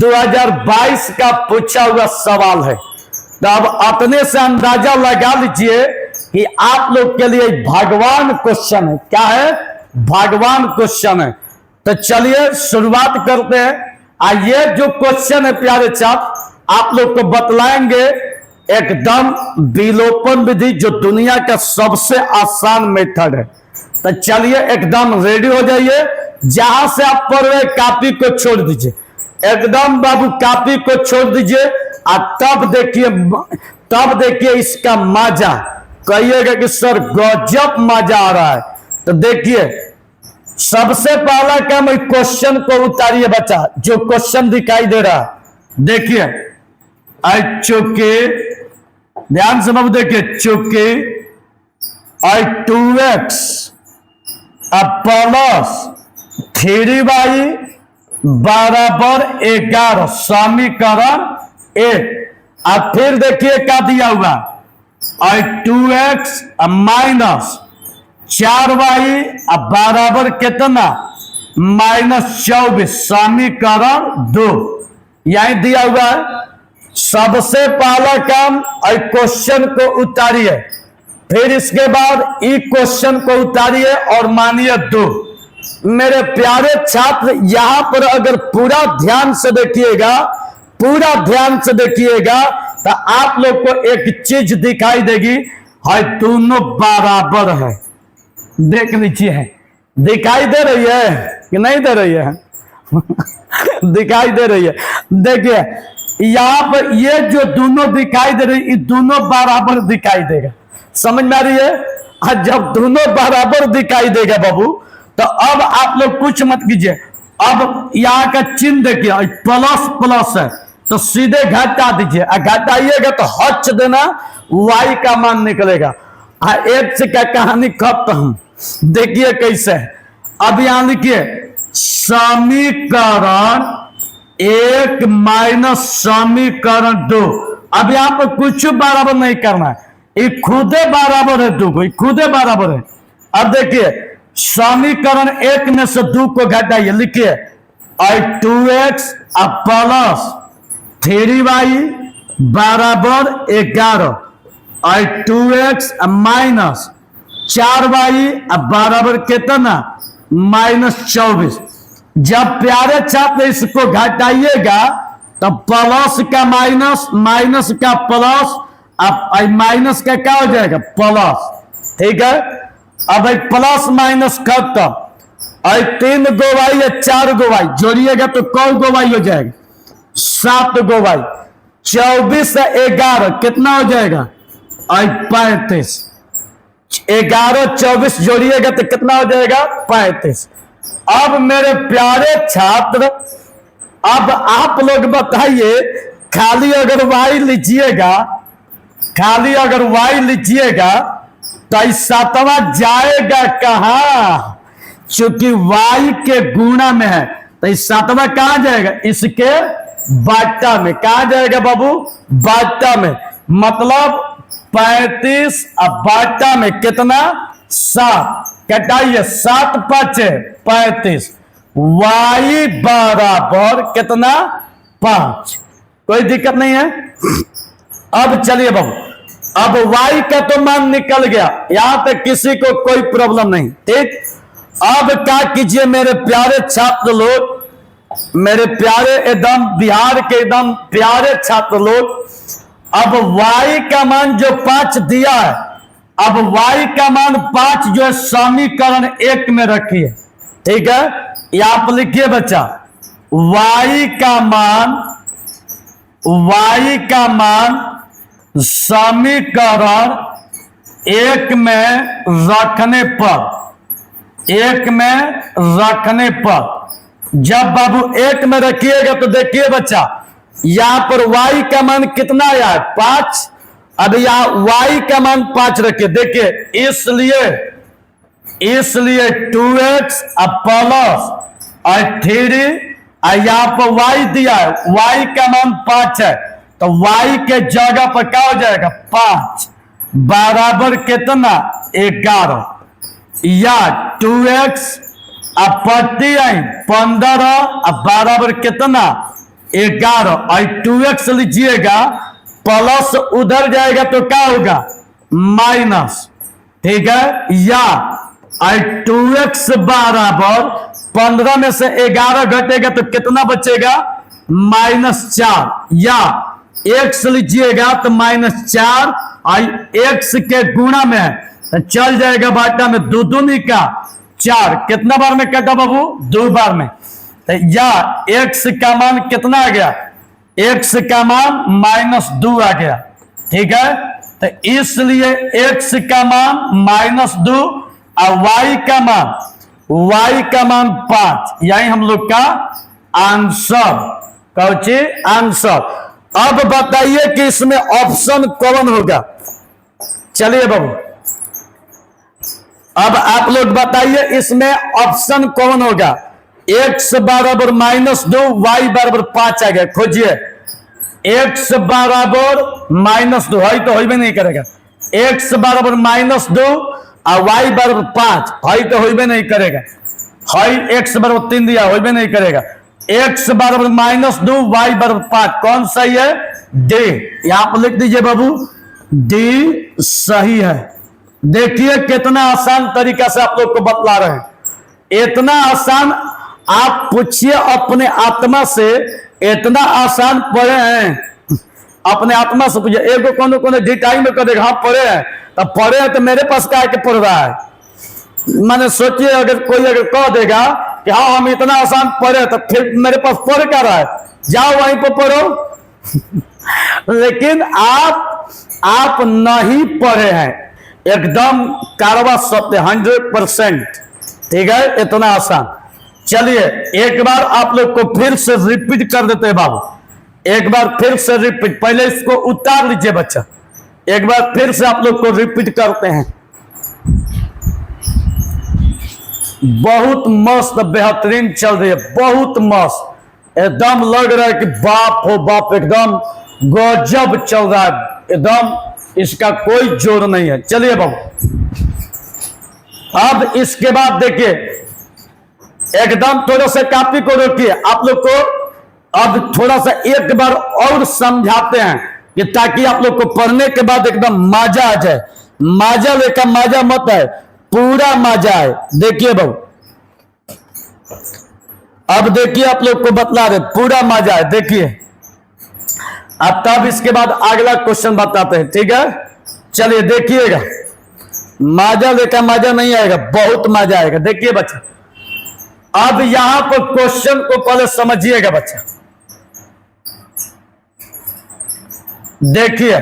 2022 का पूछा हुआ सवाल है। तो अब अपने से अंदाजा लगा लीजिए कि आप लोग के लिए भगवान क्वेश्चन है। क्या है, भगवान क्वेश्चन है। तो चलिए शुरुआत करते हैं। ये जो क्वेश्चन है प्यारे छात्र, आप लोग को बतलाएंगे एकदम विलोपन विधि, जो दुनिया का सबसे आसान मेथड है। तो चलिए एकदम रेडी हो जाइए। जहां से आप पढ़ रहे कॉपी को छोड़ दीजिए, एकदम बाबू कॉपी को छोड़ दीजिए। और तब देखिए इसका मजा, कहिएगा कि सर गजब मजा आ रहा है। तो देखिए, सबसे पहला काम क्वेश्चन को उतारिए बच्चा, जो क्वेश्चन दिखाई दे रहा है। देखिए चुके, ध्यान से बाबू देखिए, चुके 2x प्लस 3y बराबर 11 समीकरण 1। अब फिर देखिए क्या दिया हुआ, 2x माइनस 4y बराबर कितना, -24 समीकरण 2। यही दिया हुआ है। सबसे पहला काम क्वेश्चन को उतारिए, फिर इसके बाद ई क्वेश्चन को उतारिए और मानिए 2। मेरे प्यारे छात्र, यहां पर अगर पूरा ध्यान से देखिएगा, पूरा ध्यान से देखिएगा, तो आप लोग को एक चीज दिखाई देगी, है दोनों बराबर है। देख लीजिए, दिखाई दे रही है कि नहीं दे रही है? दिखाई दे रही है। देखिए यहां पर ये जो दोनों दिखाई दे रही, ये दोनों बराबर दिखाई देगा। समझ में आ रही है? जब दोनों बराबर दिखाई देगा बाबू, तो अब आप लोग कुछ मत कीजिए। अब यहाँ का चिन्ह देखिए, प्लस प्लस है, तो सीधे घटा दीजिए। घटाइएगा तो हच देना, y का मान निकलेगा। एक से क्या कहानी खत्म। देखिए कैसे, अब यहां लिखिए समीकरण 1 माइनस समीकरण 2। अब यहां पर कुछ बराबर नहीं करना है, ये खुदे बराबर है 2 को, खुदे बराबर है। अब देखिए समीकरण 1 में से 2 को घटाइए, लिखिए 2x प्लस 3y बराबर 11, 2x माइनस 4y बराबर कितना, -24। जब प्यारे छात्र इसको घटाइएगा तो प्लस का माइनस, माइनस का प्लस, अब माइनस का क्या हो जाएगा, प्लस। ठीक है, अब प्लस माइनस खत्म। 3 गो y या 4 गो y जोड़िएगा तो कौन गो y हो जाएगा, 7 गो y। 24 से 11 कितना हो जाएगा, 35। 11 24 जोड़िएगा तो कितना हो जाएगा, 35। अब मेरे प्यारे छात्र, अब आप लोग बताइए, खाली अगर y लीजिएगा, खाली अगर y लीजिएगा तो 7वां जाएगा कहां, चूंकि y के गुणा में है, तो 7वां कहां जाएगा, इसके बाटा में। कहां जाएगा बाबू, बाटा में। मतलब 35 अब बाटा में कितना, 7। कटाइए, 7 5 35, y बराबर कितना, 5। कोई दिक्कत नहीं है। अब चलिए बाबू, अब y का तो मान निकल गया, यहां तक किसी को कोई प्रॉब्लम नहीं। ठीक, अब क्या कीजिए मेरे प्यारे छात्र लोग, मेरे प्यारे एकदम बिहार के एकदम प्यारे छात्र लोग, अब y का मान जो 5 दिया है, अब y का मान 5 जो है समीकरण 1 में रखिए। ठीक है, यहां पर लिखिए बच्चा, y का मान समीकरण 1 में रखने पर एक में रखने पर, जब बाबू एक में रखिएगा तो देखिए बच्चा यहां पर y का मान कितना आया है 5। अब यहां y का मान 5 रखिए, देखिए इसलिए 2x प्लस और 3 यहां पर y दिया है, y का मान 5 है तो y के जगह पर क्या हो जाएगा 5 बराबर कितना 11, या 2x अब पढ़ती आई 15 बराबर कितना 11 और 2x लीजिएगा प्लस उधर जाएगा तो क्या होगा माइनस, ठीक है, या 2x बराबर 15 में से 11 घटेगा तो कितना बचेगा -4, या x लीजिएगा तो -4 और x के गुणा में है तो चल जाएगा बाटा में 2 दूनी का 4, कितना बार में कटा बाबू 2 बार में, तो या x का मान कितना आ गया, x का मान -2 आ गया, ठीक है, तो इसलिए x का मान -2 और y का मान 5, यही हम लोग का आंसर, कौची आंसर। अब बताइए कि इसमें ऑप्शन कौन होगा, चलिए बाबू अब आप लोग बताइए इसमें ऑप्शन कौन होगा, x बराबर -2 y बराबर 5 आ गया, खोजिए x बराबर -2 है तो होइबे नहीं करेगा, x बराबर -2 और y बराबर 5 है तो होइबे नहीं करेगा, है x बराबर 3 दिया होइबे नहीं करेगा, x बराबर -2 y बराबर 5 कौन सही है D, यहां पर लिख दीजिए बाबू D सही है। देखिए कितना आसान तरीका से आप लोग को बतला रहे हैं, इतना आसान आप पूछिए अपने आत्मा से, इतना आसान पढ़े हैं अपने आत्मा से पूछिए, एक कौन डिटाई में करेगा हाँ पढ़े हैं, तब पढ़े हैं तो मेरे पास क्या के पढ़ रहा है, मैंने सोचिए अगर कोई अगर कह देगा कि हाँ हम इतना आसान पढ़े तो फिर मेरे पास पढ़ क्या रहा है, जाओ वहीं पर पढ़ो लेकिन आप नहीं पढ़े हैं, एकदम कारवा सत्य 100%, ठीक है, इतना आसान। चलिए एक बार आप लोग को फिर से रिपीट कर देते हैं बाबू, एक बार फिर से रिपीट, पहले इसको उतार लीजिए बच्चा, एक बार फिर से आप लोग को रिपीट करते हैं। बहुत मस्त बेहतरीन चल रही है, बहुत मस्त, एकदम लग रहा है कि बाप हो बाप, एकदम गजब चल रहा है, एकदम इसका कोई जोर नहीं है। चलिए बाबू अब इसके बाद देखिए एकदम थोड़ा सा कॉपी को रोकिए, आप लोग को अब थोड़ा सा एक बार और समझाते हैं कि ताकि आप लोग को पढ़ने के बाद एकदम मजा आ जाए, मजा लेकर मजा मत है, पूरा मजा है। देखिए बाबू अब देखिए आप लोग को बतला रहे पूरा मजा है, देखिए अब तब इसके बाद अगला क्वेश्चन बताते हैं, ठीक है, चलिए देखिएगा, मजा लेकर मजा नहीं आएगा, बहुत मजा आएगा। देखिए बच्चा अब यहां पर क्वेश्चन को पहले समझिएगा बच्चा, देखिए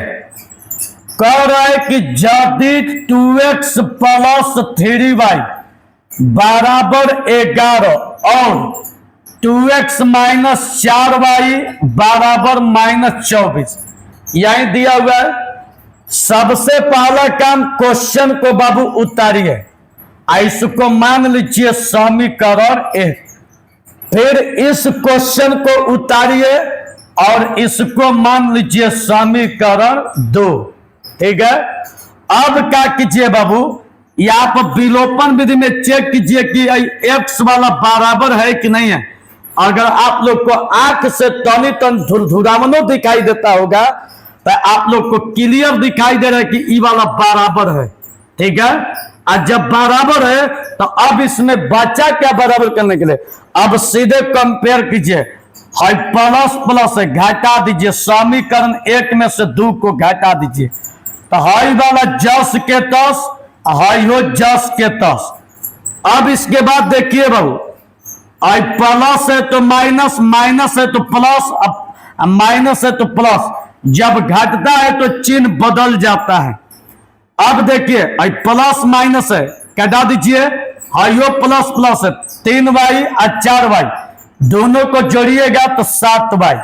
कह रहा है कि यदि 2x प्लस 3y बराबर 11 और 2x माइनस 4y बराबर -24, यही दिया हुआ है। सबसे पहला काम क्वेश्चन को बाबू उतारिए, इसको मान लीजिए समीकरण 1, फिर इस क्वेश्चन को उतारिए और इसको मान लीजिए समीकरण 2, ठीक है। अब क्या कीजिए बाबू, यहाँ पर विलोपन विधि में चेक कीजिए कि x वाला बराबर है कि नहीं है। अगर आप लोग को आंख से तनी तन धुरावनो दिखाई देता होगा तो आप लोग को क्लियर दिखाई दे रहा है कि ई वाला बराबर है, ठीक है। और जब बराबर है तो अब इसमें बचा क्या बराबर करने के लिए, अब सीधे कंपेयर कीजिए, हाई प्लस प्लस है घटा दीजिए, समीकरण 1 में से 2 को घटा दीजिए, तो हाई वाला जस के तस, हाई हो जस के तस। अब इसके बाद देखिए बाबू, आई प्लस है तो माइनस, माइनस है तो प्लस, अब माइनस है तो प्लस, जब घटता है तो चिन्ह बदल जाता है। अब देखिए आई प्लस माइनस है, घटा दीजिए, हाँ यो प्लस प्लस है, 3y और 4y दोनों को जोड़िएगा तो 7y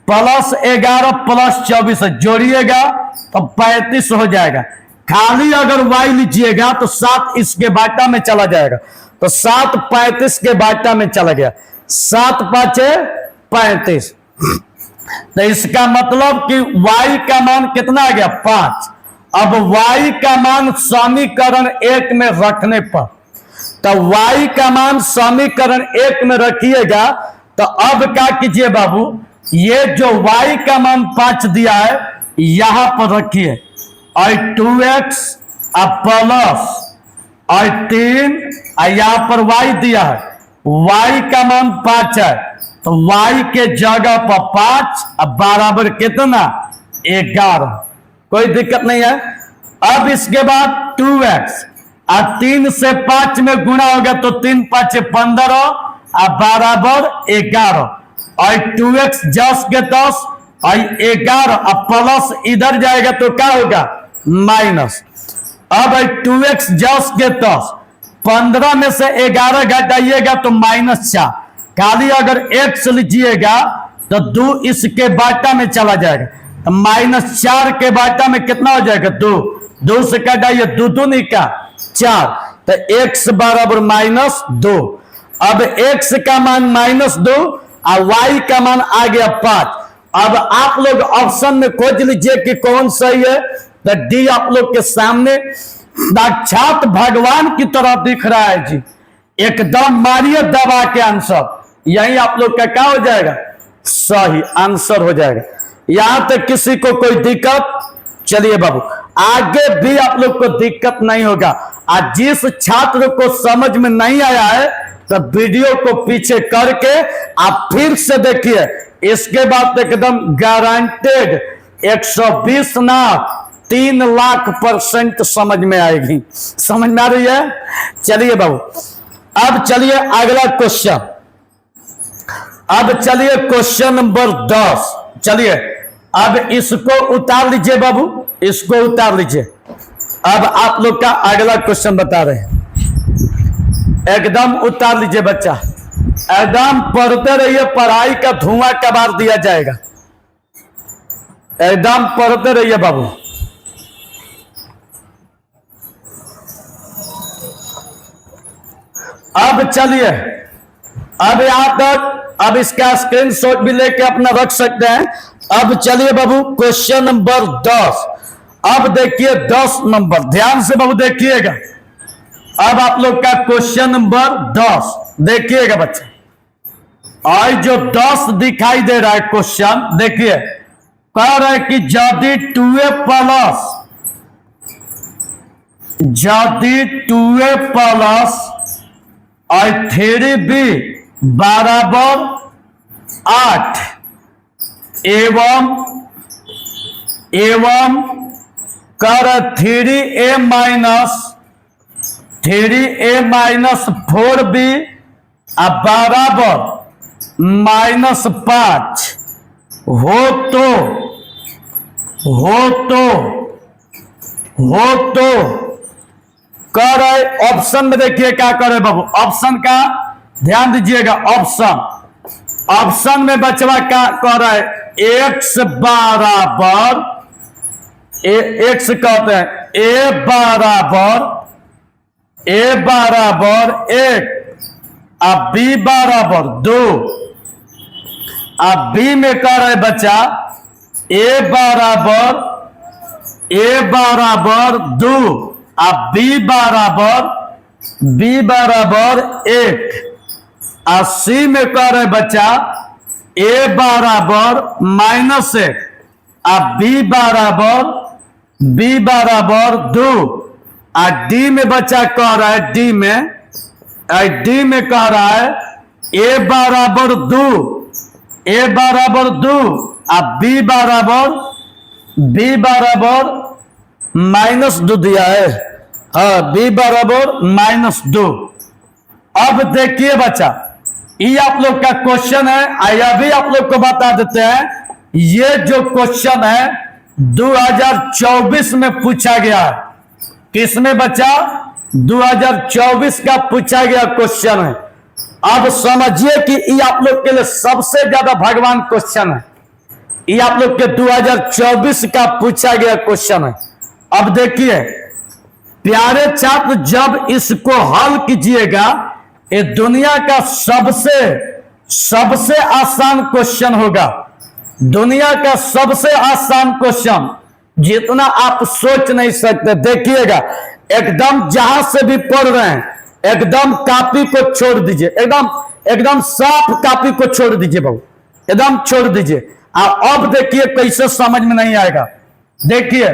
प्लस 11 प्लस 24 जोड़िएगा तो 35 हो जाएगा। खाली अगर y लीजिएगा तो 7 इसके बाटा में चला जाएगा, तो 7 35 के बाटा में चला गया, 7 5 35। तो इसका मतलब कि y का मान कितना आ गया 5। अब y का मान समीकरण 1 में रखने पर, तो y का मान समीकरण 1 में रखिएगा तो अब क्या कीजिए बाबू, ये जो y का मान 5 दिया है यहां पर रखिए और 2x प्लस और 3 यहां पर y दिया है, y का मान 5 है तो y के जगह पर 5 बराबर कितना 11, कोई दिक्कत नहीं है। अब इसके बाद 2x 3 से 5 में गुणा होगा तो 3 5 15 बराबर 11 और 2x 10 के 10 और 11 प्लस इधर जाएगा तो क्या होगा माइनस। अब 2x 10 के 10 15 में से 11 घटाइएगा तो -4, खाली अगर x लीजिएगा तो 2 इसके बाटा में चला जाएगा, तो -4 के बाटा में कितना हो जाएगा 2, 2 से कटाइए 2 दूनी का 4, तो x बराबर -2। अब x का मान -2 और y का मान आ गया 5। अब आप लोग ऑप्शन में खोज लीजिए कि कौन सही है, तो डी आप लोग के सामने साक्षात भगवान की तरह दिख रहा है जी, एकदम मारिए दबा के आंसर, यही आप लोग का क्या हो जाएगा सही आंसर हो जाएगा। यहां तक किसी को कोई दिक्कत, चलिए बाबू आगे भी आप लोग को दिक्कत नहीं होगा। आज जिस छात्र को समझ में नहीं आया है तो वीडियो को पीछे करके आप फिर से देखिए, इसके बाद एकदम गारंटेड 120 ना 3 लाख% समझ में आएगी। समझ में आ रही है? चलिए बाबू अब चलिए अगला क्वेश्चन, अब चलिए क्वेश्चन नंबर 10। चलिए अब इसको उतार लीजिए बाबू, इसको उतार लीजिए। अब आप लोग का अगला क्वेश्चन बता रहे हैं, एकदम उतार लीजिए बच्चा, एकदम पढ़ते रहिए, पढ़ाई का धुआं कबार दिया जाएगा, एकदम पढ़ते रहिए बाबू। अब चलिए अब यहां तक, अब इसका स्क्रीनशॉट भी लेके अपना रख सकते हैं। अब चलिए बाबू क्वेश्चन नंबर 10। अब देखिए 10 नंबर, ध्यान से बाबू देखिएगा। अब आप लोग का क्वेश्चन नंबर 10 देखिएगा बच्चे, और जो 10 दिखाई दे रहा है क्वेश्चन देखिए, कह रहा है कि यदि 2a प्लस 3b बराबर 8 एवं कर 3a माइनस 4b बराबर -5 हो तो कर ऑप्शन में देखिए क्या करे बाबू, ऑप्शन का ध्यान दीजिएगा। ऑप्शन में बचवा क्या कह रहा है, x बराबर x कहते हैं a बराबर 1 अब b बराबर 2। अब b में कह रहे बच्चा a बराबर 2 अब b बराबर 1। और c में कह रहे बच्चा a बराबर -1 अब b बराबर 2। और d में बच्चा कह रहा है, d में कह रहा है a बराबर 2 अब b बराबर -2 दिया है, हाँ b बराबर -2। अब देखिए बच्चा, ये आप लोग का क्वेश्चन है, यह भी आप लोग को बता देते हैं। ये जो क्वेश्चन है 2024 में पूछा गया है, किसमें बच्चा 2024 का पूछा गया क्वेश्चन है। अब समझिए कि ये आप लोग के लिए सबसे ज्यादा भगवान क्वेश्चन है। ये आप लोग के 2024 का पूछा गया क्वेश्चन है। अब देखिए प्यारे छात्र, जब इसको हल कीजिएगा, ये दुनिया का सबसे आसान क्वेश्चन होगा। दुनिया का सबसे आसान क्वेश्चन, जितना आप सोच नहीं सकते। देखिएगा एकदम जहां से भी पढ़ रहे हैं, एकदम कॉपी को छोड़ दीजिए, एकदम साफ कॉपी को छोड़ दीजिए बाबू, एकदम छोड़ दीजिए। अब देखिए कैसे समझ में नहीं आएगा। देखिए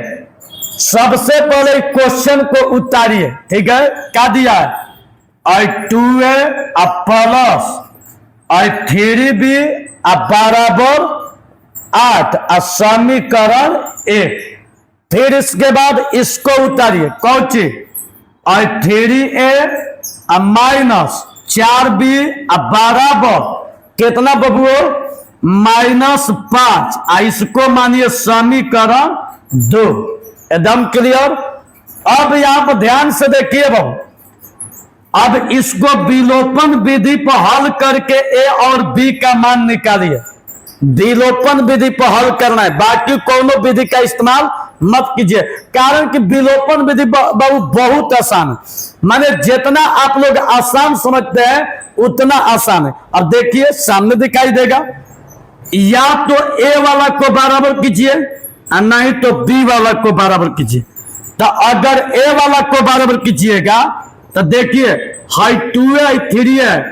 सबसे पहले क्वेश्चन को उतारिए, ठीक है। क्या दिया है? I2A प्लस I3B बराबर 8 समीकरण 1। फिर इसके बाद इसको उतारिए, कौन चीज? I3A माइनस 4B बराबर कितना बबू? -5। इसको मानिए समीकरण 2। एकदम क्लियर। अब यहां पर ध्यान से देखिए बाबू, अब इसको विलोपन विधि पर हल करके ए और बी का मान निकालिए। विलोपन विधि पर हल करना है, बाकी कोनो विधि का इस्तेमाल मत कीजिए, कारण कि विलोपन विधि बाबू बहुत आसान है। माने जितना आप लोग आसान समझते हैं उतना आसान है। अब देखिए सामने दिखाई देगा, या तो ए वाला को बराबर कीजिए और नहीं तो बी वाला को बराबर कीजिए। तो अगर ए वाला को बराबर कीजिएगा तो देखिए I2A I3A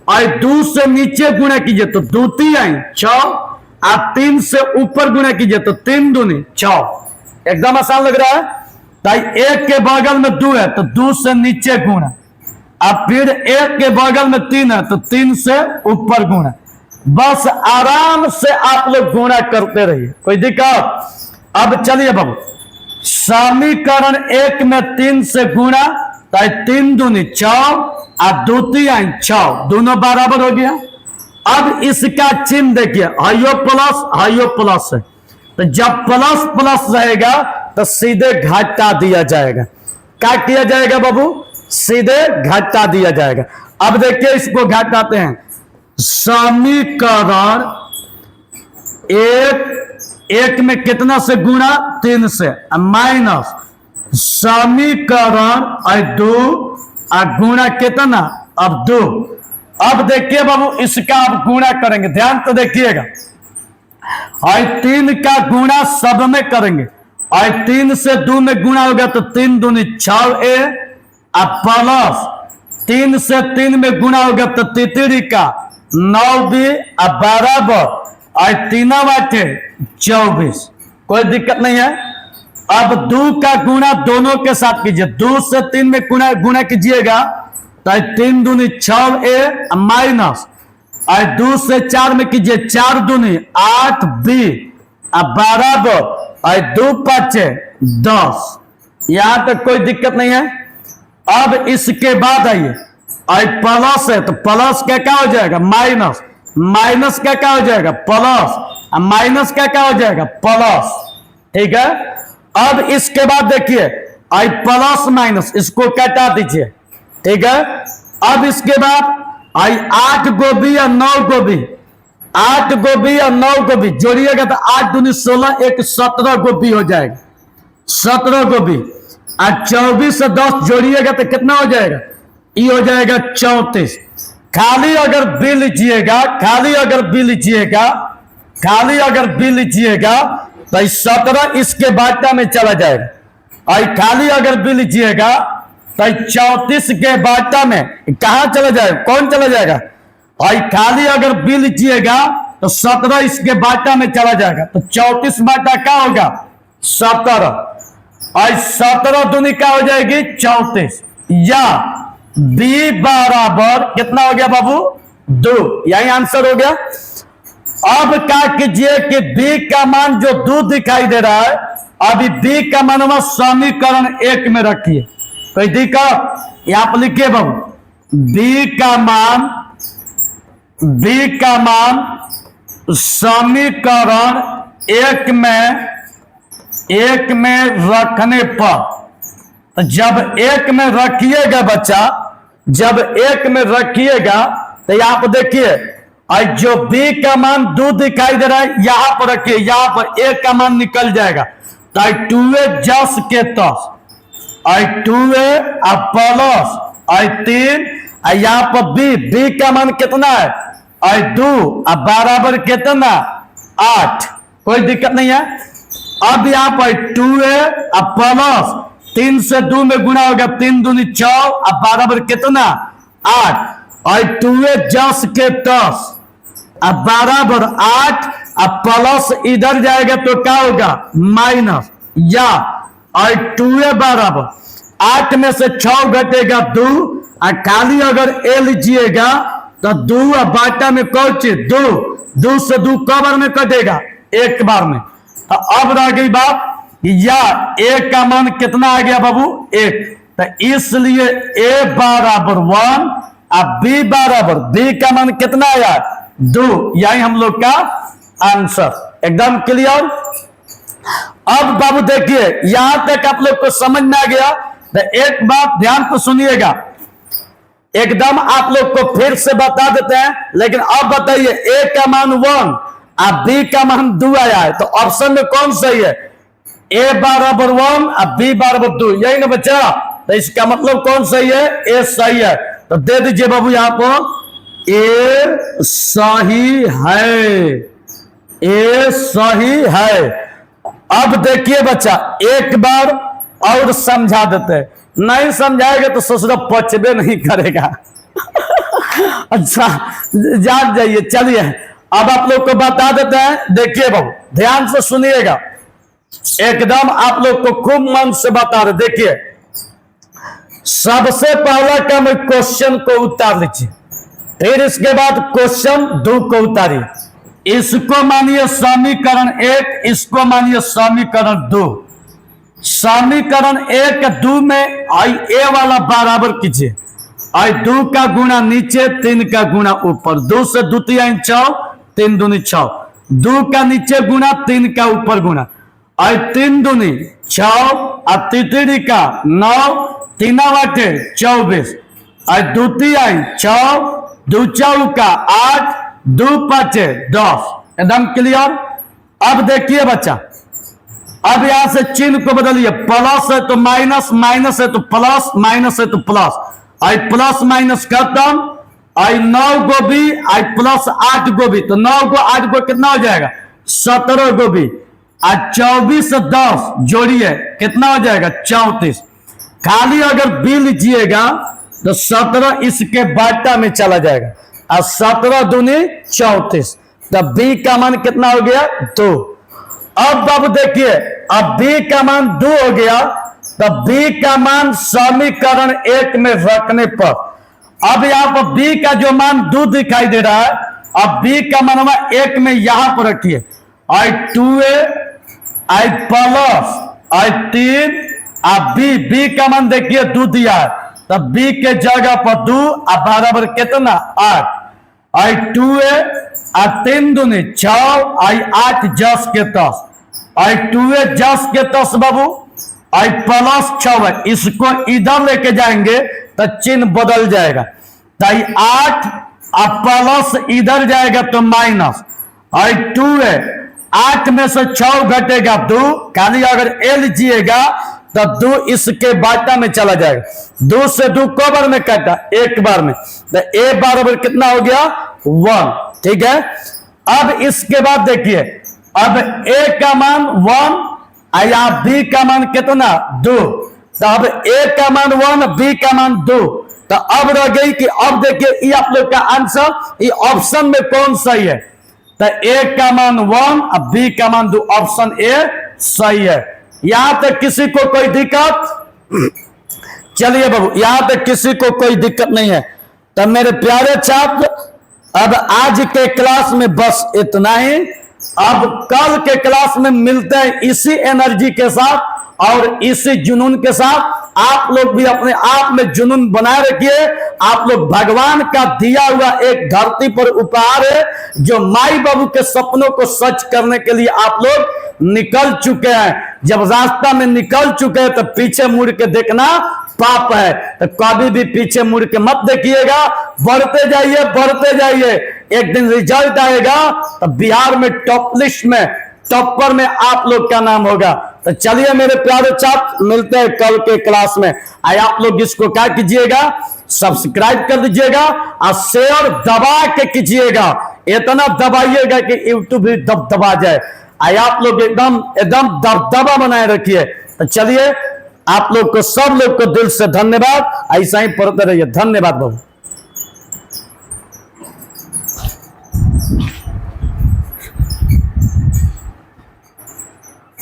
I2 से नीचे गुणा कीजिए तो 2 3 6, और 3 से ऊपर गुणा कीजिए तो 3 दूनी 6। एकदम आसान लग रहा है। तो 1 के बगल में 2 है तो 2 से नीचे गुणा, अब फिर 1 के बगल में 3 है तो 3 से ऊपर गुणा। बस आराम से आप लोग गुणा करते रहिए, कोई दिक्कत? अब चलिए बाबू, समीकरण 1 में 3 से गुणा तो 3 दूनी 4 और 2 3 6, दोनों बराबर हो गया। अब इसका चिन्ह देखिए, हाइयो प्लस है, तो जब प्लस प्लस रहेगा तो सीधे घटा दिया जाएगा। क्या किया जाएगा बाबू? सीधे घटा दिया जाएगा। अब देखिए इसको घटाते हैं, समीकरण 1 में कितना से गुणा? 3 से, माइनस समीकरण 2 गुणा कितना? अब 2। अब देखिए बाबू इसका अब गुणा करेंगे, ध्यान तो देखिएगा। I3 का गुणा सब में करेंगे, I3 से 2 में गुणा होगा तो 3 दूनी 6A प्लस 3 से 3 में गुणा होगा तो 3 का 9B बराबर I3 बाटे 24। कोई दिक्कत नहीं है। अब 2 का गुणा दोनों के साथ कीजिए, 2 से 3 में गुणा कीजिएगा तो 3 दूनी 6A माइनस 2 से 4 में कीजिए 4 दूनी 8B बराबर 2 5 10। यहां तक कोई दिक्कत नहीं है। अब इसके बाद आइए, प्लस है तो प्लस क्या हो जाएगा? माइनस, माइनस क्या हो जाएगा? प्लस, माइनस क्या हो जाएगा? प्लस, ठीक है। अब इसके बाद देखिए प्लस माइनस इसको कटा दीजिए, ठीक है। अब इसके बाद 8 को भी और 9 को भी, 8 को भी और 9 को भी जोड़िएगा तो 8 दूनी 16, 1 17 को भी हो जाएगा, 17 को भी, और 24 से 10 जोड़िएगा तो कितना हो जाएगा? ये हो जाएगा 34। खाली अगर बी लीजिएगा, खाली अगर बी लीजिएगा तो 17 इसके बाटा में चला जाएगा, और खाली अगर बी लीजिएगा तो 34 के बाटा में कहा चला जाएगा? कौन चला जाएगा? और खाली अगर बी लीजिएगा तो 17 इसके बाटा में चला जाएगा, तो 34 बाटा क्या होगा? 17, और 17 दूनी क्या हो जाएगी? 34, या बी बराबर कितना हो गया बाबू? 2। यही आंसर हो गया। अब क्या कीजिए कि बी का मान जो 2 दिखाई दे रहा है, अभी बी का मान समीकरण 1 में रखिए। कोई दिक्कत? यहां पर लिखिए बाबू, बी का मान समीकरण 1 में रखने पर तो जब एक में रखिएगा बच्चा, जब एक में रखिएगा तो यहां पर देखिए, और जो बी का मान 2 दिखाई दे रहा है यहां पर रखिए, यहां पर ए का मान निकल जाएगा। तो 2a जस के तस, और 2a प्लस और 3, यहां पर बी का मान कितना है और 2 बराबर कितना 8, कोई दिक्कत नहीं है। अब यहां पर 2a प्लस 3 से 2 में गुणा होगा, 3 दूनी 4 बराबर कितना 8, और 2a जस के तस बराबर 8, प्लस इधर जाएगा तो क्या होगा माइनस, या और 2a बराबर 8 में से 6 घटेगा 2, और खाली अगर ए लीजिएगा तो 2 बाटा में कौन चीज 2 से 2 कब बार में कटेगा एक बार में। तो अब रह गई बात, या ए का मान कितना आ गया बाबू 1, तो इसलिए ए बराबर 1 और बी बराबर, बी का मान कितना आया 2, यही हम लोग का आंसर। एकदम क्लियर। अब बाबू देखिए यहां तक आप लोग को समझ में आ गया, तो एक बात ध्यान तो सुनिएगा, एकदम आप लोग को फिर से बता देते हैं, लेकिन अब बताइए ए का मान 1 और बी का मान 2 आया है, तो ऑप्शन में कौन सही है, ए बराबर 1 और बी बराबर 2, यही ना बच्चा। तो इसका मतलब कौन सही है, ए सही है। तो दे दीजिए बाबू यहां पर ए सही है, ए सही है। अब देखिए बच्चा एक बार और समझा देते हैं, नहीं समझाएगा तो ससुरा पचबे नहीं करेगा। अच्छा जान जाइए, चलिए अब आप लोग को बता देते हैं। देखिए बाबू ध्यान से सुनिएगा, एकदम आप लोग को खूब मन से बता रहे। देखिए सबसे पहला काम क्वेश्चन को उतार लीजिए, फिर इसके बाद क्वेश्चन 2 को उतारिए, इसको मानिए समीकरण 1, इसको मानिए समीकरण 2। समीकरण 1 2 में आई ए वाला बराबर कीजिए, आई 2 का गुणा नीचे 3 का गुणा ऊपर, 2 से 2 3 6, 3 दूनी 6, 2 का नीचे गुणा 3 का ऊपर गुणा, आई 3 दूनी 6 और 3 का 9, 3 वाटे 24, और 2 3 6, 2 4 का 8, 2 5 10। एकदम क्लियर। अब देखिए बच्चा, अब यहां से चिन्ह को बदलिए, प्लस है तो माइनस, माइनस है तो प्लस, माइनस है तो प्लस, आई प्लस माइनस खत्म, आई 9 को भी, आई प्लस 8 को भी, तो 9 को 8 को कितना हो जाएगा 17 को भी, आज 24 से 10 जोड़िए कितना हो जाएगा 34। खाली अगर बी लीजिएगा तो 17 इसके बाटा में चला जाएगा, और 17 दूनी 34, तो बी का मान कितना हो गया 2। अब बाबू देखिए, अब बी का मान 2 हो गया, तो बी का मान समीकरण 1 में रखने पर, अब यहां पर बी का जो मान 2 दिखाई दे रहा है, अब बी का मान 1 में यहां पर रखिए, आई 2a आई प्लस आई 3 अब बी का मान देखिए 2 दिया है, तो बी के जगह पर 2 बराबर कितना 8, आई 2a और 3 दूनी 6, आई 8 जस के तस, आई 2a जस के तस बाबू, आई प्लस 6, इसको इधर लेके जाएंगे तो चिन्ह बदल जाएगा, तो 8 और प्लस इधर जाएगा तो माइनस, आई 2a 8 में से 6 घटेगा 2, खाली अगर ए लीजिएगा तो 2 इसके बाटा में चला जाएगा, 2 से 2 को बार में काटा एक बार में, तो ए बराबर कितना हो गया 1। ठीक है। अब इसके बाद देखिए, अब ए का मान 1 या बी का मान कितना 2, तो अब ए का मान 1 बी का मान 2, तो अब रह गई कि अब देखिए ये आप लोग का आंसर, ये ऑप्शन में कौन सही है, तो ए का मान 1 और बी का मान 2, ऑप्शन ए सही है। यहां तक किसी को कोई दिक्कत, चलिए बाबू यहां तक किसी को कोई दिक्कत नहीं है। तो मेरे प्यारे छात्र, अब आज के क्लास में बस इतना ही, अब कल के क्लास में मिलते हैं इसी एनर्जी के साथ और इसी जुनून के साथ। आप लोग भी अपने आप में जुनून बनाए रखिए। आप लोग भगवान का दिया हुआ एक धरती पर उपहार है, जो माई बाबू के सपनों को सच करने के लिए आप लोग निकल चुके हैं। जब रास्ता में निकल चुके हैं तो पीछे मुड़ के देखना पाप है। तो कभी भी पीछे मुड़ के मत देखिएगा, बढ़ते जाइए, बढ़ते जाइए। एक दिन रिजल्ट आएगा तो बिहार में टॉप लिस्ट में, टॉपर में आप लोग का नाम होगा। तो चलिए मेरे प्यारे छात्र, मिलते हैं कल के क्लास में। आइए आप लोग इसको क्या कीजिएगा, सब्सक्राइब कर दीजिएगा और शेयर दबा के कीजिएगा। इतना दबाइएगा कि यूट्यूब भी दबा जाए। आइए आप लोग एकदम दबदबा बनाए रखिए। तो चलिए आप लोग को, सब लोग को दिल से धन्यवाद। ऐसा ही पढ़ते रहिए। धन्यवाद बाबू।